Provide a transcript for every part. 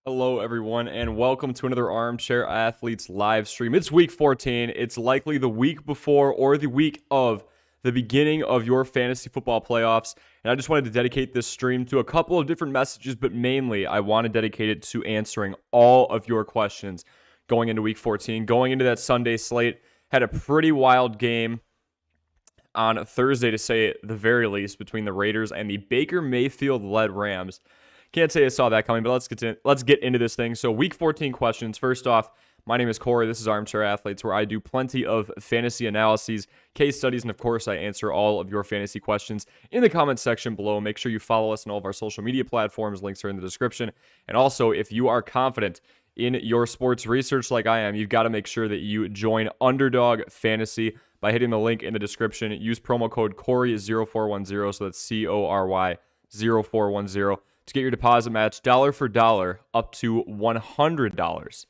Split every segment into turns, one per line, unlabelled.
Hello, everyone, and welcome to another Armchair Athletes live stream. It's week 14. It's likely the week before or the week of the beginning of your fantasy football playoffs. And I just wanted to dedicate this stream to a couple of different messages, but mainly I want to dedicate it to answering all of your questions going into week 14. Going into that Sunday slate, had a pretty wild game on Thursday, to say the very least, between the Raiders and the Baker Mayfield-led Rams. Can't say I saw that coming, but let's get into this thing. So week 14 questions. First off, my name is Corey. This is Armchair Athletes, where I do plenty of fantasy analyses, case studies, and of course, I answer all of your fantasy questions in the comments section below. Make sure you follow us on all of our social media platforms. Links are in the description. And also, if you are confident in your sports research like I am, you've got to make sure that you join Underdog Fantasy by hitting the link in the description. Use promo code Corey0410, so that's CORY 0410. To get your deposit match dollar for dollar up to $100.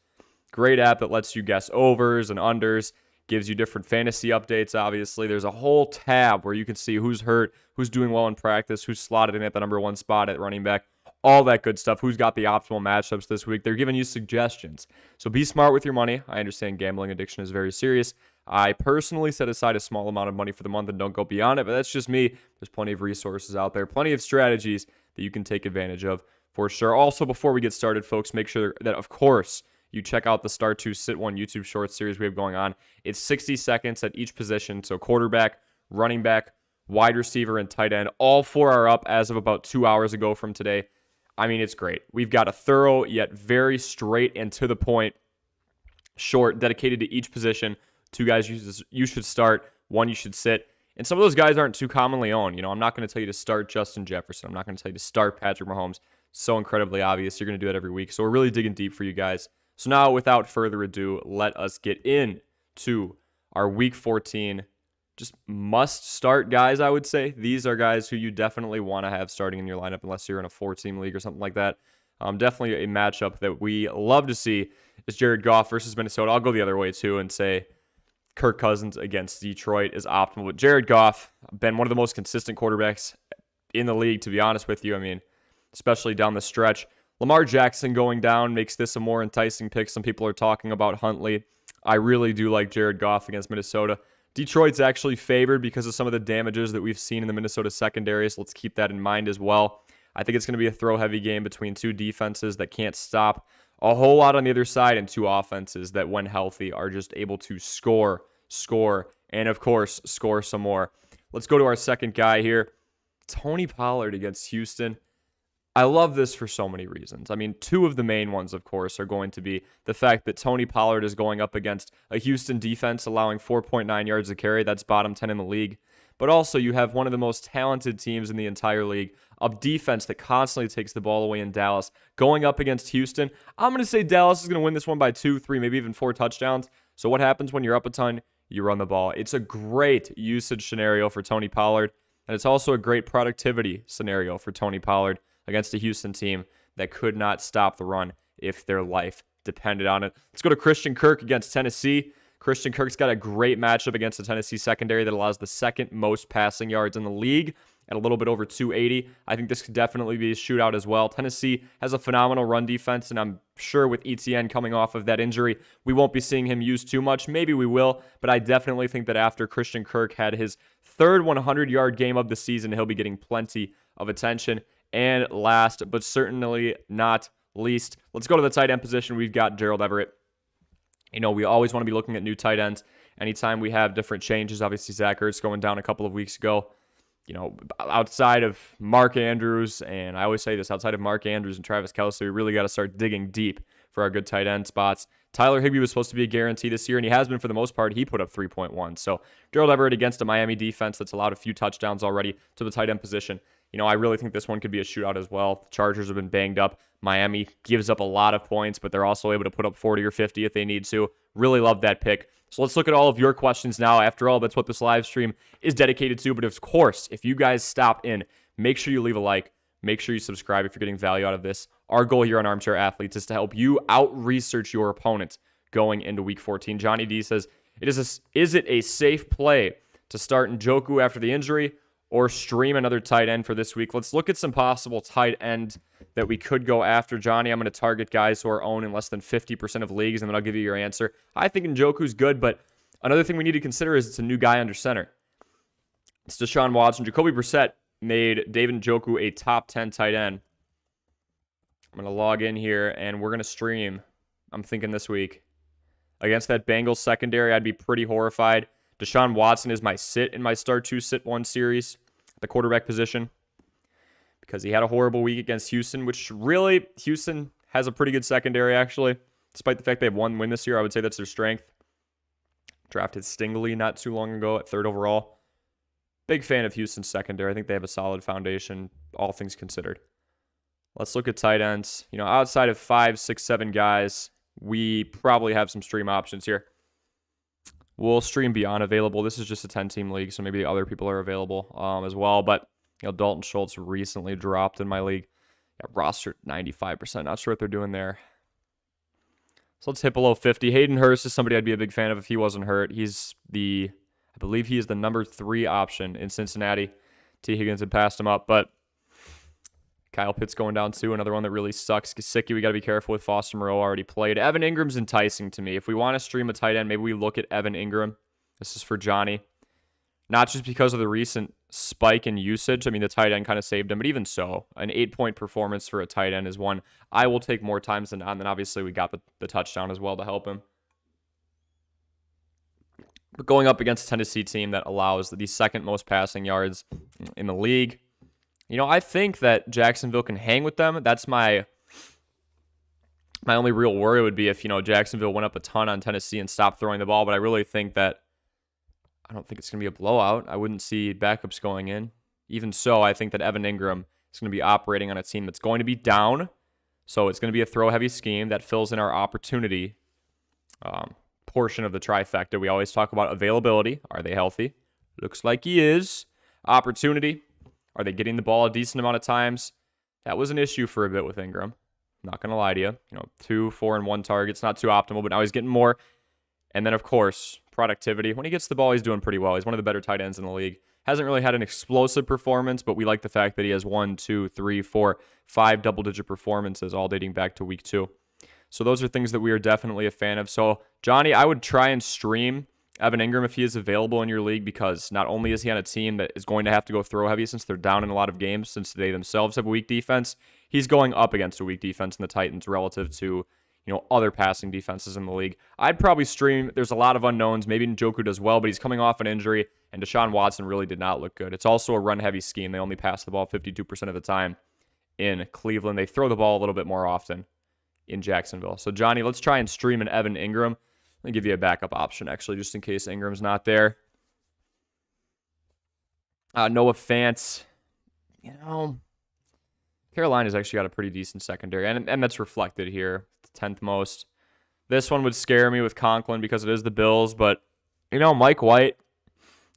Great app that lets you guess overs and unders, gives you different fantasy updates, obviously. There's a whole tab where you can see who's hurt, who's doing well in practice, who's slotted in at the number one spot at running back, all that good stuff, who's got the optimal matchups this week. They're giving you suggestions. So be smart with your money. I understand gambling addiction is very serious. I personally set aside a small amount of money for the month and don't go beyond it, but that's just me. There's plenty of resources out there, plenty of strategies that you can take advantage of for sure. Also, before we get started, folks, make sure that, of course, you check out the Start 2 Sit 1 YouTube Shorts series we have going on. It's 60 seconds at each position, so quarterback, running back, wide receiver, and tight end. All four are up as of about 2 hours ago from today. I mean, it's great. We've got a thorough yet very straight and to the point short dedicated to each position. Two guys you should start, one you should sit. And some of those guys aren't too commonly owned. You know, I'm not going to tell you to start Justin Jefferson. I'm not going to tell you to start Patrick Mahomes. So incredibly obvious. You're going to do that every week. So we're really digging deep for you guys. So now, without further ado, let us get into our Week 14 just must-start guys, I would say. These are guys who you definitely want to have starting in your lineup unless you're in a 4-team league or something like that. Definitely a matchup that we love to see is Jared Goff versus Minnesota. I'll go the other way, too, and say Kirk Cousins against Detroit is optimal. But Jared Goff, been one of the most consistent quarterbacks in the league, to be honest with you. I mean, especially down the stretch. Lamar Jackson going down makes this a more enticing pick. Some people are talking about Huntley. I really do like Jared Goff against Minnesota. Detroit's actually favored because of some of the damages that we've seen in the Minnesota secondary, so let's keep that in mind as well. I think it's going to be a throw-heavy game between two defenses that can't stop a whole lot on the other side, and two offenses that, when healthy, are just able to score, and, of course, score some more. Let's go to our second guy here. Tony Pollard against Houston. I love this for so many reasons. I mean, two of the main ones, of course, are going to be the fact that Tony Pollard is going up against a Houston defense allowing 4.9 yards a carry. That's bottom 10 in the league. But also, you have one of the most talented teams in the entire league, a defense that constantly takes the ball away in Dallas, going up against Houston. I'm going to say Dallas is going to win this one by 2, 3, maybe even 4 touchdowns. So what happens when you're up a ton? You run the ball. It's a great usage scenario for Tony Pollard, and it's also a great productivity scenario for Tony Pollard against a Houston team that could not stop the run if their life depended on it. Let's go to Christian Kirk against Tennessee. Christian Kirk's got a great matchup against the Tennessee secondary that allows the second most passing yards in the league at a little bit over 280. I think this could definitely be a shootout as well. Tennessee has a phenomenal run defense, and I'm sure with ETN coming off of that injury, we won't be seeing him used too much. Maybe we will, but I definitely think that after Christian Kirk had his third 100-yard game of the season, he'll be getting plenty of attention. And last, but certainly not least, let's go to the tight end position. We've got Gerald Everett. You know, we always want to be looking at new tight ends anytime we have different changes. Obviously, Zach Ertz going down a couple of weeks ago. You know, outside of Mark Andrews, and I always say this, outside of Mark Andrews and Travis Kelce, we really got to start digging deep for our good tight end spots. Tyler Higbee was supposed to be a guarantee this year, and he has been for the most part. He put up 3.1. So Gerald Everett against a Miami defense that's allowed a few touchdowns already to the tight end position. You know, I really think this one could be a shootout as well. The Chargers have been banged up. Miami gives up a lot of points, but they're also able to put up 40 or 50 if they need to. Really love that pick. So let's look at all of your questions now. After all, that's what this live stream is dedicated to. But of course, if you guys stop in, make sure you leave a like. Make sure you subscribe if you're getting value out of this. Our goal here on Armchair Athletes is to help you out-research your opponent going into Week 14. Johnny D says, is it a safe play to start Njoku after the injury or stream another tight end for this week? Let's look at some possible tight end that we could go after. Johnny, I'm going to target guys who are owned in less than 50% of leagues, and then I'll give you your answer. I think Njoku's good, but another thing we need to consider is it's a new guy under center. It's Deshaun Watson. Jacoby Brissett made David Njoku a top 10 tight end. I'm going to log in here, and we're going to stream, I'm thinking this week. Against that Bengals secondary, I'd be pretty horrified. Deshaun Watson is my sit in my start 2, sit 1 series, the quarterback position, because he had a horrible week against Houston, which really, Houston has a pretty good secondary, actually. Despite the fact they have 1 win this year, I would say that's their strength. Drafted Stingley not too long ago at 3rd overall. Big fan of Houston's secondary. I think they have a solid foundation, all things considered. Let's look at tight ends. You know, outside of 5, 6, 7 guys, we probably have some stream options here. We'll stream beyond available. This is just a 10-team league, so maybe other people are available as well. But, you know, Dalton Schultz recently dropped in my league. Rostered 95%. Not sure what they're doing there. So let's hit below 50. Hayden Hurst is somebody I'd be a big fan of if he wasn't hurt. I believe he is the number 3 option in Cincinnati. T. Higgins had passed him up, but Kyle Pitts going down too. Another one that really sucks. Gesicki, we got to be careful with. Foster Moreau already played. Evan Ingram's enticing to me. If we want to stream a tight end, maybe we look at Evan Ingram. This is for Johnny. Not just because of the recent spike in usage. I mean, the tight end kind of saved him, but even so, an 8-point performance for a tight end is one I will take more times than not. And then obviously we got the touchdown as well to help him. But going up against a Tennessee team that allows the second most passing yards in the league, you know, I think that Jacksonville can hang with them. That's my only real worry would be if, you know, Jacksonville went up a ton on Tennessee and stopped throwing the ball. But I really think that I don't think it's going to be a blowout. I wouldn't see backups going in. Even so, I think that Evan Ingram is going to be operating on a team that's going to be down. So it's going to be a throw-heavy scheme that fills in our opportunity portion of the trifecta. We always talk about availability. Are they healthy? Looks like he is. Opportunity. Are they getting the ball a decent amount of times? That was an issue for a bit with Ingram. Not going to lie to you. You know, 2, 4, and 1 targets. Not too optimal, but now he's getting more. And then, of course, productivity. When he gets the ball, he's doing pretty well. He's one of the better tight ends in the league. Hasn't really had an explosive performance, but we like the fact that he has 1, 2, 3, 4, 5 double-digit performances, all dating back to week 2. So those are things that we are definitely a fan of. So, Johnny, I would try and stream Evan Ingram if he is available in your league, because not only is he on a team that is going to have to go throw heavy since they're down in a lot of games, since they themselves have a weak defense, he's going up against a weak defense in the Titans relative to, you know, other passing defenses in the league. I'd probably stream. There's a lot of unknowns. Maybe Njoku does well, but he's coming off an injury, and Deshaun Watson really did not look good. It's also a run-heavy scheme. They only pass the ball 52% of the time in Cleveland. They throw the ball a little bit more often in Jacksonville. So, Johnny, let's try and stream an Evan Ingram. Let me give you a backup option, actually, just in case Ingram's not there. Noah Fant. You know, Carolina's actually got a pretty decent secondary, and that's reflected here. 10th most. This one would scare me with Conklin because it is the Bills, but, you know, Mike White,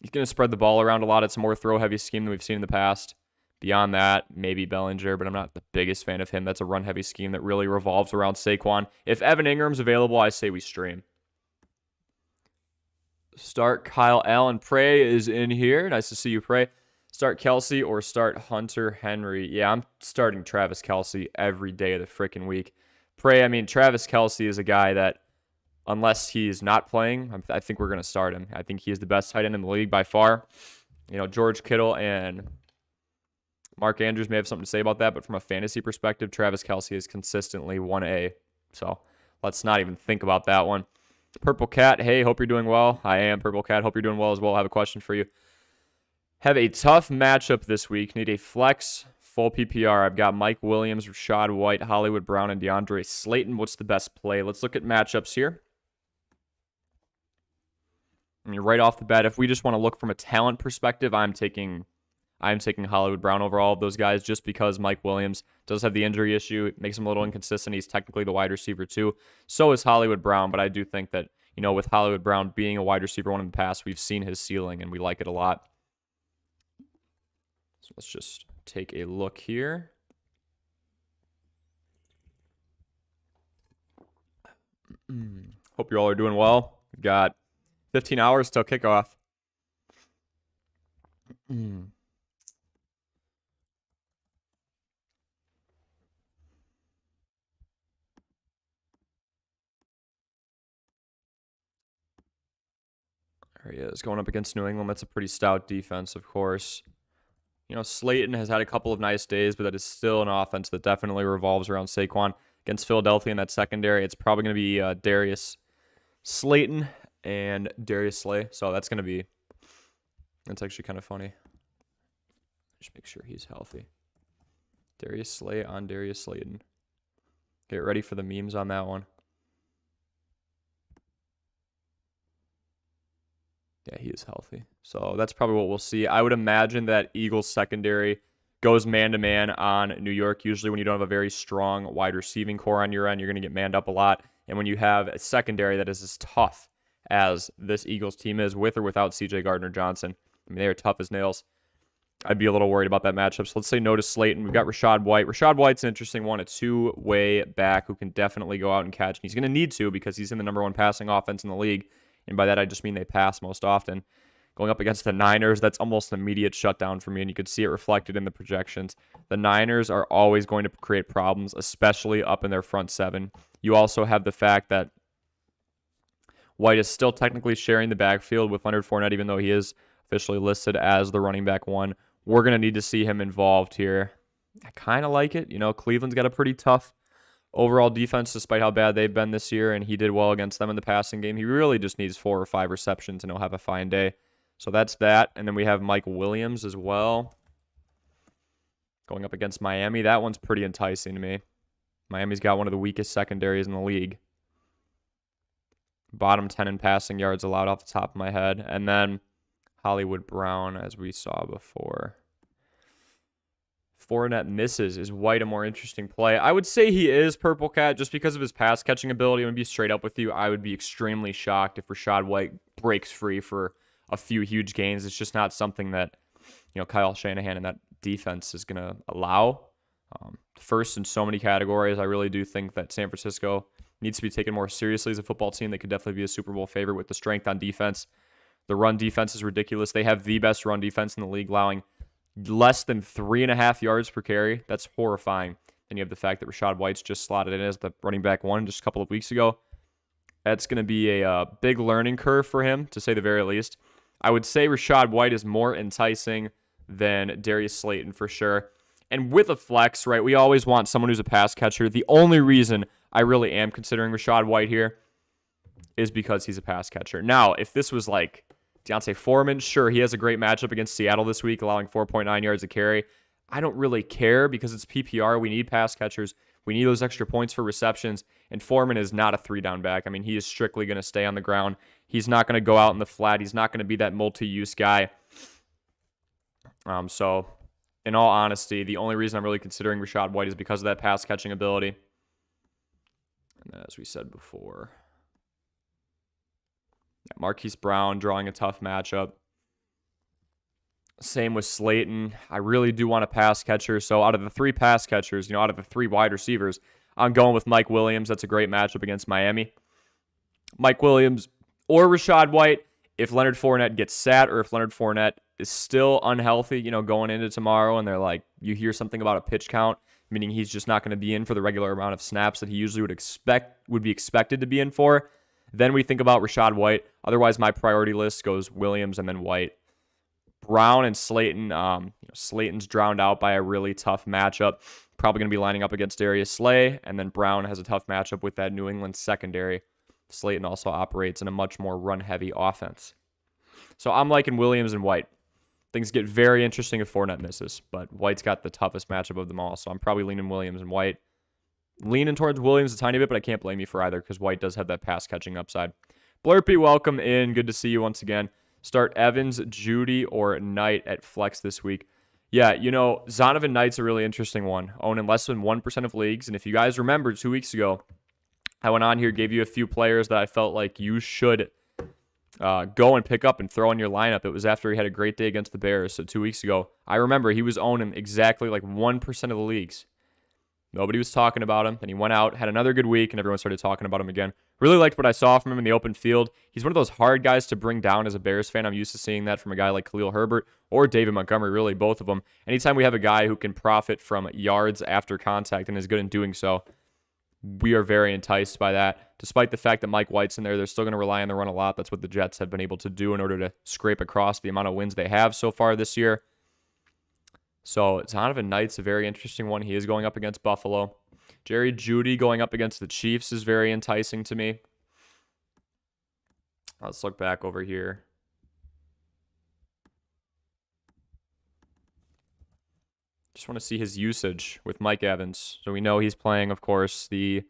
he's going to spread the ball around a lot. It's a more throw-heavy scheme than we've seen in the past. Beyond that, maybe Bellinger, but I'm not the biggest fan of him. That's a run-heavy scheme that really revolves around Saquon. If Evan Ingram's available, I say we stream. Start Kyle Allen. Prey is in here. Nice to see you, Prey. Start Kelsey or start Hunter Henry. Yeah, I'm starting Travis Kelsey every day of the freaking week. Prey, I mean, Travis Kelsey is a guy that, unless he's not playing, I think we're going to start him. I think he is the best tight end in the league by far. You know, George Kittle and Mark Andrews may have something to say about that, but from a fantasy perspective, Travis Kelsey is consistently 1A. So let's not even think about that one. Purple Cat, hey, hope you're doing well. I am, Purple Cat. Hope you're doing well as well. I have a question for you. Have a tough matchup this week. Need a flex, full PPR. I've got Mike Williams, Rashad White, Hollywood Brown, and DeAndre Slayton. What's the best play? Let's look at matchups here. I mean, right off the bat, if we just want to look from a talent perspective, I'm taking Hollywood Brown over all of those guys just because Mike Williams does have the injury issue. It makes him a little inconsistent. He's technically the wide receiver too. So is Hollywood Brown, but I do think that, you know, with Hollywood Brown being a wide receiver one in the past, we've seen his ceiling and we like it a lot. So let's just take a look here. Hope you all are doing well. We've got 15 hours till kickoff. There he is, going up against New England. That's a pretty stout defense, of course. You know, Slayton has had a couple of nice days, but that is still an offense that definitely revolves around Saquon. Against Philadelphia in that secondary, it's probably going to be Darius Slayton and Darius Slay. So that's actually kind of funny. Just make sure he's healthy. Darius Slay on Darius Slayton. Get ready for the memes on that one. Yeah, he is healthy. So that's probably what we'll see. I would imagine that Eagles secondary goes man-to-man on New York. Usually when you don't have a very strong wide receiving core on your end, you're going to get manned up a lot. And when you have a secondary that is as tough as this Eagles team is, with or without C.J. Gardner-Johnson, I mean, they are tough as nails. I'd be a little worried about that matchup. So let's say no to Slayton. We've got Rachaad White. Rachaad White's an interesting one, a two-way back who can definitely go out and catch. And he's going to need to because he's in the number one passing offense in the league. And by that, I just mean they pass most often. Going up against the Niners, that's almost an immediate shutdown for me, and you could see it reflected in the projections. The Niners are always going to create problems, especially up in their front seven. You also have the fact that White is still technically sharing the backfield with Leonard Fournette, even though he is officially listed as the running back one. We're going to need to see him involved here. I kind of like it. You know, Cleveland's got a pretty tough overall defense, despite how bad they've been this year, and he did well against them in the passing game. He really just needs 4 or 5 receptions, and he'll have a fine day. So that's that. And then we have Mike Williams as well. Going up against Miami. That one's pretty enticing to me. Miami's got one of the weakest secondaries in the league. Bottom 10 in passing yards allowed off the top of my head. And then Hollywood Brown, as we saw before. Fournette misses. Is White a more interesting play? I would say he is Purple Cat just because of his pass catching ability. I'm going to be straight up with you. I would be extremely shocked if Rachaad White breaks free for a few huge gains. It's just not something that, you know, Kyle Shanahan and that defense is going to allow. First in so many categories, I really do think that San Francisco needs to be taken more seriously as a football team. They could definitely be a Super Bowl favorite with the strength on defense. The run defense is ridiculous. They have the best run defense in the league, allowing less than 3.5 yards per carry. That's horrifying. Then you have the fact that Rachaad White's just slotted in as the running back one just a couple of weeks ago. That's going to be a big learning curve for him, to say the very least. I would say Rachaad White is more enticing than Darius Slayton for sure. And with a flex, right, we always want someone who's a pass catcher. The only reason I really am considering Rachaad White here is because he's a pass catcher. Now, if this was like Deontay Foreman, sure, he has a great matchup against Seattle this week, allowing 4.9 yards a carry. I don't really care because it's PPR. We need pass catchers. We need those extra points for receptions. And Foreman is not a 3-down back. I mean, he is strictly going to stay on the ground. He's not going to go out in the flat. He's not going to be that multi-use guy. So, in all honesty, the only reason I'm really considering Rachaad White is because of that pass catching ability. And as we said before, Marquise Brown drawing a tough matchup. Same with Slayton. I really do want a pass catcher. So out of the 3 pass catchers, out of the 3 wide receivers, I'm going with Mike Williams. That's a great matchup against Miami. Mike Williams or Rachaad White. If Leonard Fournette gets sat, or if Leonard Fournette is still unhealthy, going into tomorrow, and they're like, you hear something about a pitch count, meaning he's just not going to be in for the regular amount of snaps that he usually would be expected to be in for, then we think about Rachaad White. Otherwise, my priority list goes Williams and then White. Brown and Slayton. Slayton's drowned out by a really tough matchup. Probably going to be lining up against Darius Slay, and then Brown has a tough matchup with that New England secondary. Slayton also operates in a much more run-heavy offense. So I'm liking Williams and White. Things get very interesting if Fournette misses, but White's got the toughest matchup of them all, so I'm probably leaning Williams and White. Leaning towards Williams a tiny bit, but I can't blame you for either because White does have that pass-catching upside. Blurpy, welcome in. Good to see you once again. Start Evans, Judy, or Knight at flex this week. Yeah, Zonovan Knight's a really interesting one. Owned in less than 1% of leagues, and if you guys remember 2 weeks ago, I went on here, gave you a few players that I felt like you should go and pick up and throw in your lineup. It was after he had a great day against the Bears, so 2 weeks ago. I remember he was owned in exactly like 1% of the leagues. Nobody was talking about him. Then he went out, had another good week, and everyone started talking about him again. Really liked what I saw from him in the open field. He's one of those hard guys to bring down as a Bears fan. I'm used to seeing that from a guy like Khalil Herbert or David Montgomery, really, both of them. Anytime we have a guy who can profit from yards after contact and is good in doing so, we are very enticed by that. Despite the fact that Mike White's in there, they're still going to rely on the run a lot. That's what the Jets have been able to do in order to scrape across the amount of wins they have so far this year. So Donovan Knight's a very interesting one. He is going up against Buffalo. Jerry Jeudy going up against the Chiefs is very enticing to me. Let's look back over here. Just want to see his usage with Mike Evans. So we know he's playing, of course, the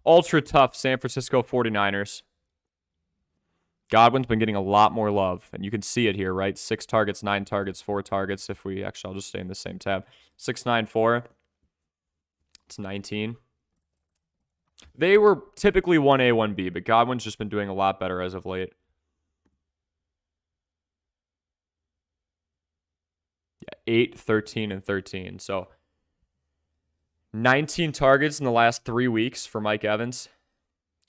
ultra-tough San Francisco 49ers. Godwin's been getting a lot more love, and you can see it here, right? 6 targets, 9 targets, 4 targets. If we actually, I'll just stay in the same tab. 6, 9, 4. It's 19. They were typically 1A, 1B, but Godwin's just been doing a lot better as of late. Yeah, 8, 13, and 13. So 19 targets in the last 3 weeks for Mike Evans.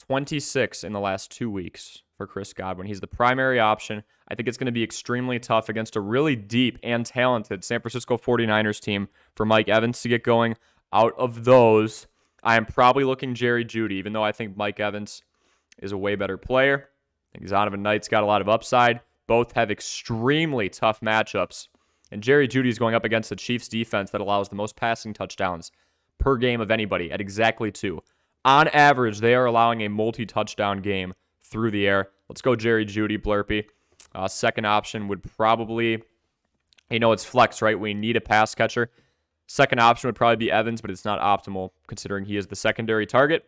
26 in the last 2 weeks for Chris Godwin. He's the primary option. I think it's going to be extremely tough against a really deep and talented San Francisco 49ers team for Mike Evans to get going. Out of those, I am probably looking Jerry Jeudy, even though I think Mike Evans is a way better player. I think Donovan Knight's got a lot of upside. Both have extremely tough matchups. And Jerry Jeudy is going up against the Chiefs defense that allows the most passing touchdowns per game of anybody at exactly 2. On average, they are allowing a multi-touchdown game through the air. Let's go Jerry Jeudy, Blurpy. Second option would probably, it's flex, right? We need a pass catcher. Second option would probably be Evans, but it's not optimal considering he is the secondary target.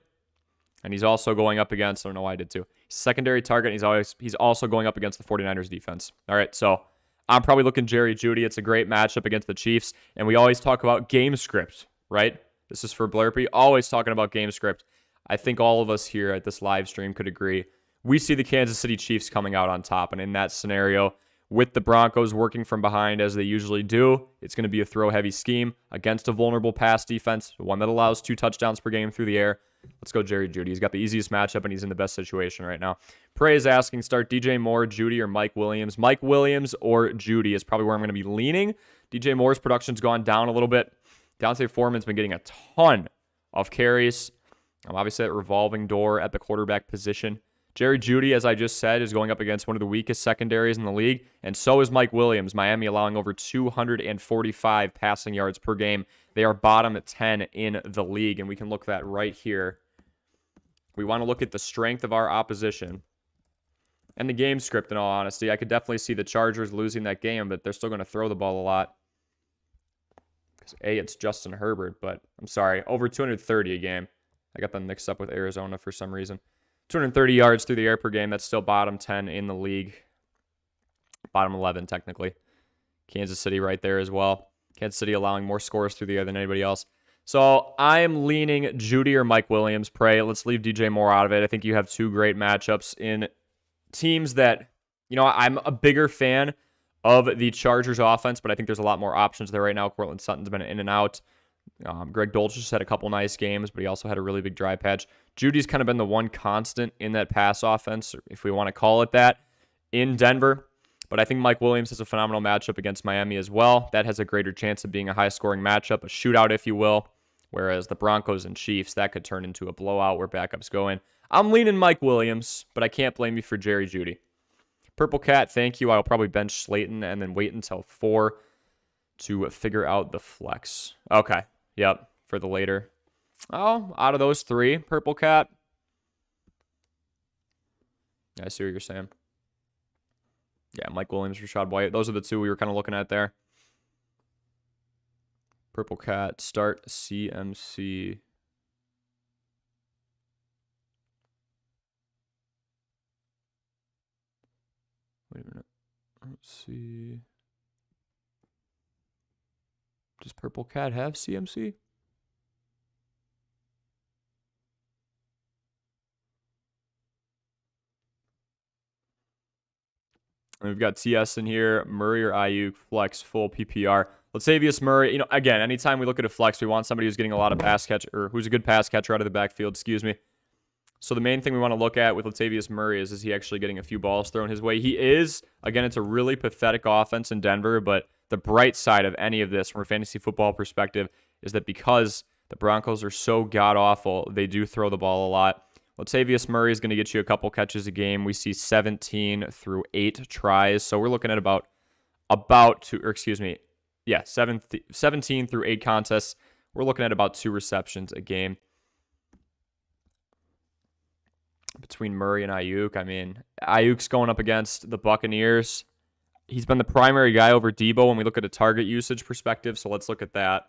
And he's also going up against, I don't know why I did too. He's secondary target, and he's also going up against the 49ers defense. All right, so I'm probably looking Jerry Jeudy. It's a great matchup against the Chiefs. And we always talk about game script, right? This is for Blurpy. Always talking about game script. I think all of us here at this live stream could agree. We see the Kansas City Chiefs coming out on top. And in that scenario, with the Broncos working from behind as they usually do, it's going to be a throw-heavy scheme against a vulnerable pass defense, one that allows 2 touchdowns per game through the air. Let's go Jerry Jeudy. He's got the easiest matchup, and he's in the best situation right now. Prey is asking, start DJ Moore, Jeudy, or Mike Williams. Mike Williams or Jeudy is probably where I'm going to be leaning. DJ Moore's production's gone down a little bit. Dante Foreman's been getting a ton of carries. Obviously, that revolving door at the quarterback position. Jerry Jeudy, as I just said, is going up against one of the weakest secondaries in the league, and so is Mike Williams. Miami allowing over 245 passing yards per game. They are bottom at 10 in the league, and we can look at that right here. We want to look at the strength of our opposition and the game script, in all honesty. I could definitely see the Chargers losing that game, but they're still going to throw the ball a lot. Because, it's Justin Herbert, but I'm sorry, over 230 a game. I got them mixed up with Arizona for some reason. 230 yards through the air per game. That's still bottom 10 in the league. Bottom 11, technically. Kansas City right there as well. Kansas City allowing more scores through the air than anybody else. So I am leaning Jeudy or Mike Williams. Pray. Let's leave DJ Moore out of it. I think you have 2 great matchups in teams that, I'm a bigger fan of the Chargers offense, but I think there's a lot more options there right now. Cortland Sutton's been in and out. Greg Dulcich had a couple nice games, but he also had a really big dry patch. Judy's kind of been the one constant in that pass offense, if we want to call it that, in Denver. But I think Mike Williams has a phenomenal matchup against Miami as well. That has a greater chance of being a high-scoring matchup, a shootout, if you will. Whereas the Broncos and Chiefs, that could turn into a blowout where backups go in. I'm leaning Mike Williams, but I can't blame you for Jerry Jeudy. Purple Cat, thank you. I'll probably bench Slayton and then wait until 4 to figure out the flex. Okay. Yep. For the later. Oh, out of those 3, Purple Cat. I see what you're saying. Yeah, Mike Williams, Rachaad White. Those are the 2 we were kind of looking at there. Purple Cat, start CMC. Wait a minute. Let's see. Does Purple Cat have CMC? And we've got TS in here, Murray or Ayuk, flex, full PPR. Latavius Murray, again, anytime we look at a flex, we want somebody who's getting a lot of pass catch, or who's a good pass catcher out of the backfield, excuse me. So the main thing we want to look at with Latavius Murray is he actually getting a few balls thrown his way? He is. Again, it's a really pathetic offense in Denver, but the bright side of any of this from a fantasy football perspective is that because The Broncos are so god-awful. They do throw the ball a lot. Latavius Murray is going to get you a couple catches a game. We see 17 through 8 tries. So we're looking at about 17 through 8 contests. We're looking at about 2 receptions a game between Murray and Ayuk. I mean, Ayuk's going up against the Buccaneers. He's been the primary guy over Debo when we look at a target usage perspective, so let's look at that.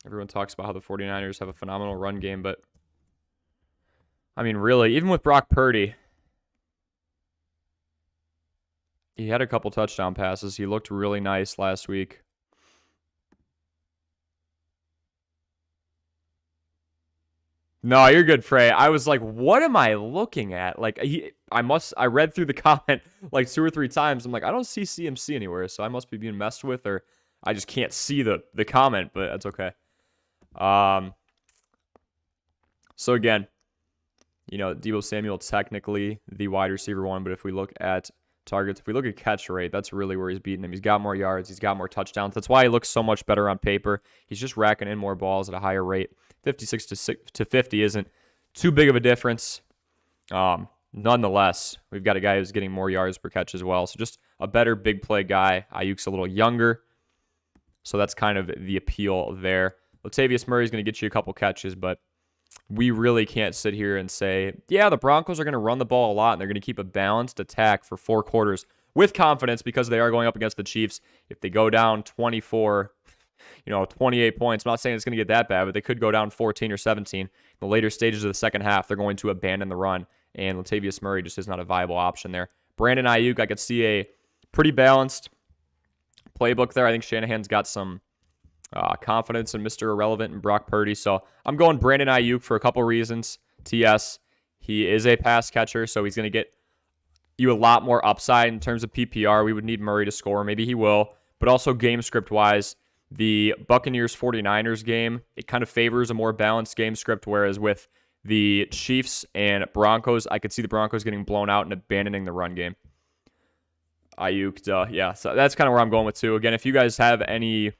Everyone talks about how the 49ers have a phenomenal run game, but I mean, really, even with Brock Purdy, he had a couple touchdown passes. He looked really nice last week. No, you're good, Frey. I was like, what am I looking at? Like, I read through the comment like 2 or 3 times. I'm like, I don't see CMC anywhere, so I must be being messed with, or I just can't see the comment, but that's okay. So again, you know, Deebo Samuel technically the wide receiver 1, but if we look at targets, if we look at catch rate, that's really where he's beating him. He's got more yards. He's got more touchdowns. That's why he looks so much better on paper. He's just racking in more balls at a higher rate. 56 to 50 isn't too big of a difference. Nonetheless, we've got a guy who's getting more yards per catch as well. So just a better big play guy. Ayuk's a little younger. So that's kind of the appeal there. Latavius Murray is going to get you a couple catches, but we really can't sit here and say, yeah, the Broncos are going to run the ball a lot and they're going to keep a balanced attack for 4 quarters with confidence because they are going up against the Chiefs. If they go down 28 points, I'm not saying it's going to get that bad, but they could go down 14 or 17. In the later stages of the second half, they're going to abandon the run, and Latavius Murray just is not a viable option there. Brandon Ayuk, I could see a pretty balanced playbook there. I think Shanahan's got some confidence in Mr. Irrelevant and Brock Purdy. So I'm going Brandon Ayuk for a couple reasons. TS, he is a pass catcher, so he's going to get you a lot more upside in terms of PPR. We would need Murray to score. Maybe he will. But also game script-wise, the Buccaneers-49ers game, it kind of favors a more balanced game script, whereas with the Chiefs and Broncos, I could see the Broncos getting blown out and abandoning the run game. Ayuk, yeah, so that's kind of where I'm going with too. Again, if you guys have any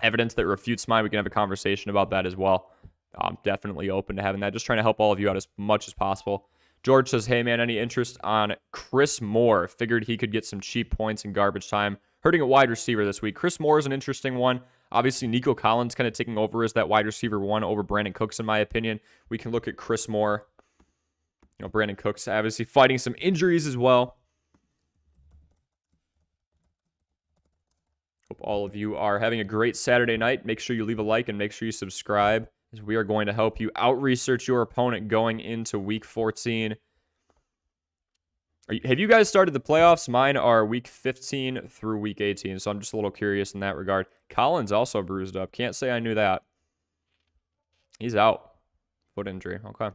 evidence that refutes mine, we can have a conversation about that as well. I'm definitely open to having that. Just trying to help all of you out as much as possible. George says, hey, man, any interest on Chris Moore? Figured he could get some cheap points in garbage time. Hurting at wide receiver this week. Chris Moore is an interesting one. Obviously, Nico Collins kind of taking over as that wide receiver 1 over Brandon Cooks, in my opinion. We can look at Chris Moore. You know, Brandon Cooks obviously fighting some injuries as well. Hope all of you are having a great Saturday night. Make sure you leave a like and make sure you subscribe, as we are going to help you out-research your opponent going into Week 14. Have you guys started the playoffs? Mine are Week 15 through Week 18, so I'm just a little curious in that regard. Collins also bruised up. Can't say I knew that. He's out. Foot injury. Okay.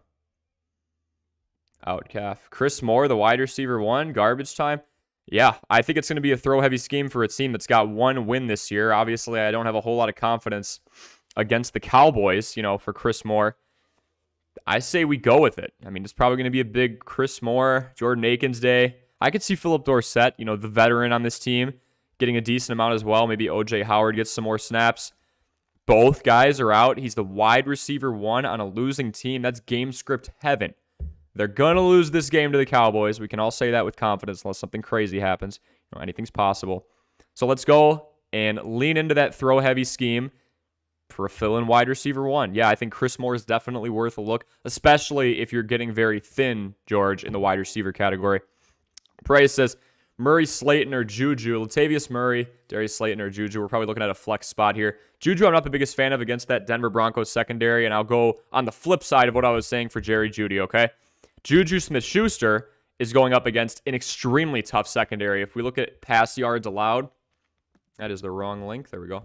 Out calf. Chris Moore, the wide receiver 1, garbage time. Yeah, I think it's going to be a throw-heavy scheme for a team that's got 1 win this year. Obviously, I don't have a whole lot of confidence against the Cowboys, for Chris Moore. I say we go with it. I mean, it's probably going to be a big Chris Moore, Jordan Akins day. I could see Philip Dorsett, the veteran on this team, getting a decent amount as well. Maybe O.J. Howard gets some more snaps. Both guys are out. He's the wide receiver 1 on a losing team. That's game script heaven. They're going to lose this game to the Cowboys. We can all say that with confidence unless something crazy happens. Anything's possible. So let's go and lean into that throw-heavy scheme for a fill-in wide receiver 1. Yeah, I think Chris Moore is definitely worth a look, especially if you're getting very thin, George, in the wide receiver category. Price says, Murray, Slayton, or Juju. Latavius Murray, Darius Slayton, or Juju. We're probably looking at a flex spot here. Juju, I'm not the biggest fan of against that Denver Broncos secondary, and I'll go on the flip side of what I was saying for Jerry Jeudy, okay? Juju Smith-Schuster is going up against an extremely tough secondary. If we look at pass yards allowed, that is the wrong link. There we go.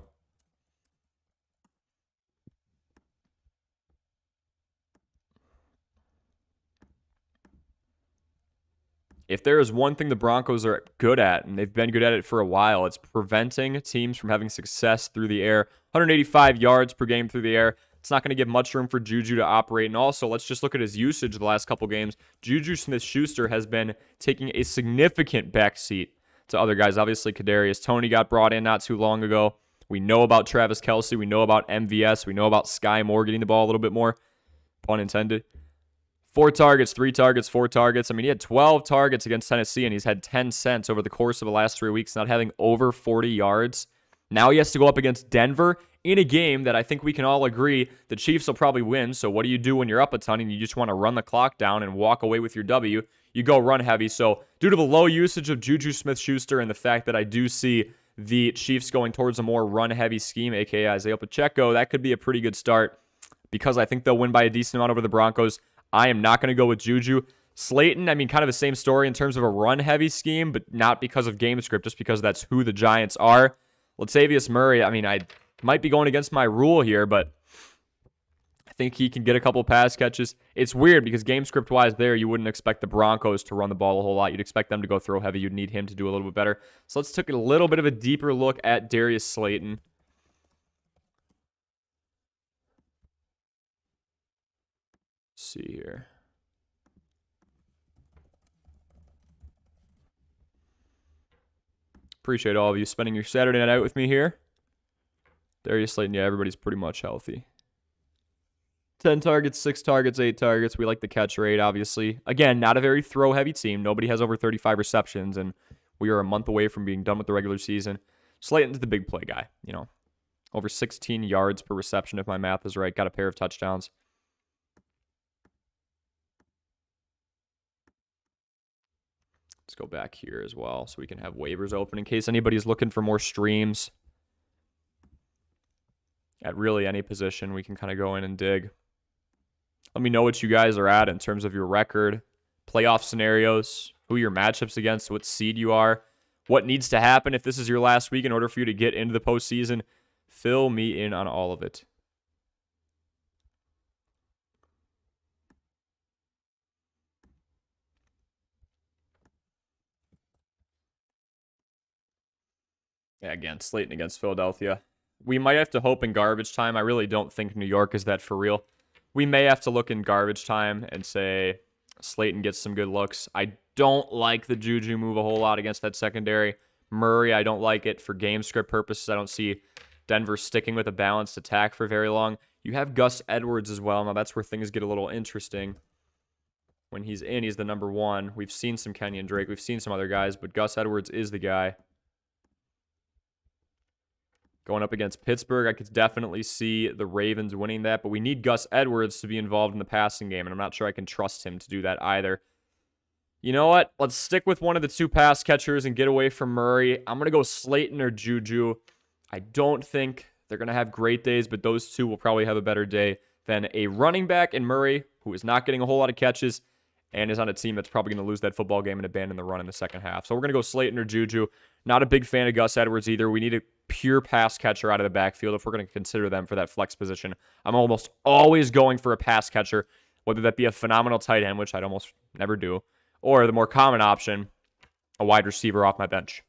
If there is one thing the Broncos are good at, and they've been good at it for a while, it's preventing teams from having success through the air. 185 yards per game through the air. It's not going to give much room for Juju to operate. And also, let's just look at his usage the last couple games. Juju Smith-Schuster has been taking a significant backseat to other guys. Obviously, Kadarius Toney got brought in not too long ago. We know about Travis Kelce. We know about MVS. We know about Sky Moore getting the ball a little bit more. Pun intended. 4 targets, 3 targets, 4 targets. I mean, he had 12 targets against Tennessee, and he's had 10 cents over the course of the last 3 weeks, not having over 40 yards. Now he has to go up against Denver in a game that I think we can all agree the Chiefs will probably win. So what do you do when you're up a ton and you just want to run the clock down and walk away with your W? You go run heavy. So due to the low usage of Juju Smith-Schuster and the fact that I do see the Chiefs going towards a more run-heavy scheme, a.k.a. Isaiah Pacheco, that could be a pretty good start because I think they'll win by a decent amount over the Broncos. I am not going to go with Juju. Slayton, I mean, kind of the same story in terms of a run-heavy scheme, but not because of game script, just because that's who the Giants are. Latavius Murray, I mean, I might be going against my rule here, but I think he can get a couple pass catches. It's weird because game script-wise there, you wouldn't expect the Broncos to run the ball a whole lot. You'd expect them to go throw heavy. You'd need him to do a little bit better. So let's take a little bit of a deeper look at Darius Slayton. Let's see here. Appreciate all of you spending your Saturday night out with me here. Darius Slayton, yeah, everybody's pretty much healthy. 10 targets, 6 targets, 8 targets. We like the catch rate, obviously. Again, not a very throw-heavy team. Nobody has over 35 receptions, and we are a month away from being done with the regular season. Slayton's the big play guy, you know. Over 16 yards per reception, if my math is right. Got a pair of touchdowns. Let's go back here as well so we can have waivers open in case anybody's looking for more streams. At really any position, we can kind of go in and dig. Let me know what you guys are at in terms of your record, playoff scenarios, who your matchups against, what seed you are, what needs to happen if this is your last week in order for you to get into the postseason. Fill me in on all of it. Yeah, again, Slayton against Philadelphia. We might have to hope in garbage time. I really don't think New York is that for real. We may have to look in garbage time and say Slayton gets some good looks. I don't like the Juju move a whole lot against that secondary. Murray, I don't like it for game script purposes. I don't see Denver sticking with a balanced attack for very long. You have Gus Edwards as well. Now that's where things get a little interesting. When he's in, he's the number 1. We've seen some Kenyon Drake. We've seen some other guys, but Gus Edwards is the guy. Going up against Pittsburgh, I could definitely see the Ravens winning that, but we need Gus Edwards to be involved in the passing game, and I'm not sure I can trust him to do that either. You know what? Let's stick with one of the 2 pass catchers and get away from Murray. I'm going to go Slayton or Juju. I don't think they're going to have great days, but those 2 will probably have a better day than a running back in Murray, who is not getting a whole lot of catches and is on a team that's probably going to lose that football game and abandon the run in the second half. So we're going to go Slayton or Juju. Not a big fan of Gus Edwards either. We need a pure pass catcher out of the backfield if we're going to consider them for that flex position. I'm almost always going for a pass catcher, whether that be a phenomenal tight end, which I'd almost never do, or the more common option, a wide receiver off my bench.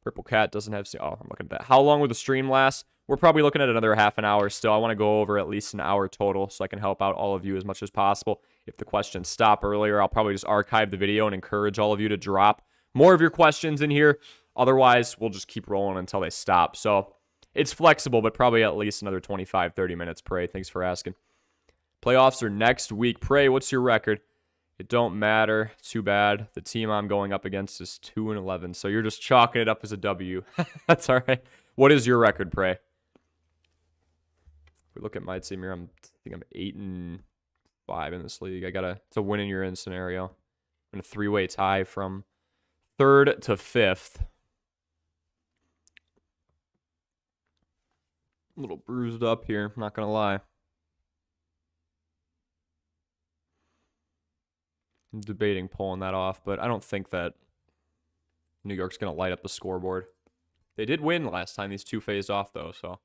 Purple Cat doesn't have... Oh, I'm looking at that. How long will the stream last? We're probably looking at another half an hour still. I want to go over at least an hour total so I can help out all of you as much as possible. If the questions stop earlier, I'll probably just archive the video and encourage all of you to drop more of your questions in here. Otherwise, we'll just keep rolling until they stop. So it's flexible, but probably at least another 25, 30 minutes. Pray, thanks for asking. Playoffs are next week. Pray, what's your record? It don't matter. Too bad. The team I'm going up against is 2-11. So you're just chalking it up as a W. That's all right. What is your record, Pray? If we look at my team here, I think I'm 8-5 in this league. It's a win and you're in scenario. In a 3-way tie from 3rd to 5th. A little bruised up here, not going to lie. I'm debating pulling that off, but I don't think that New York's going to light up the scoreboard. They did win last time these 2 phased off, though, so.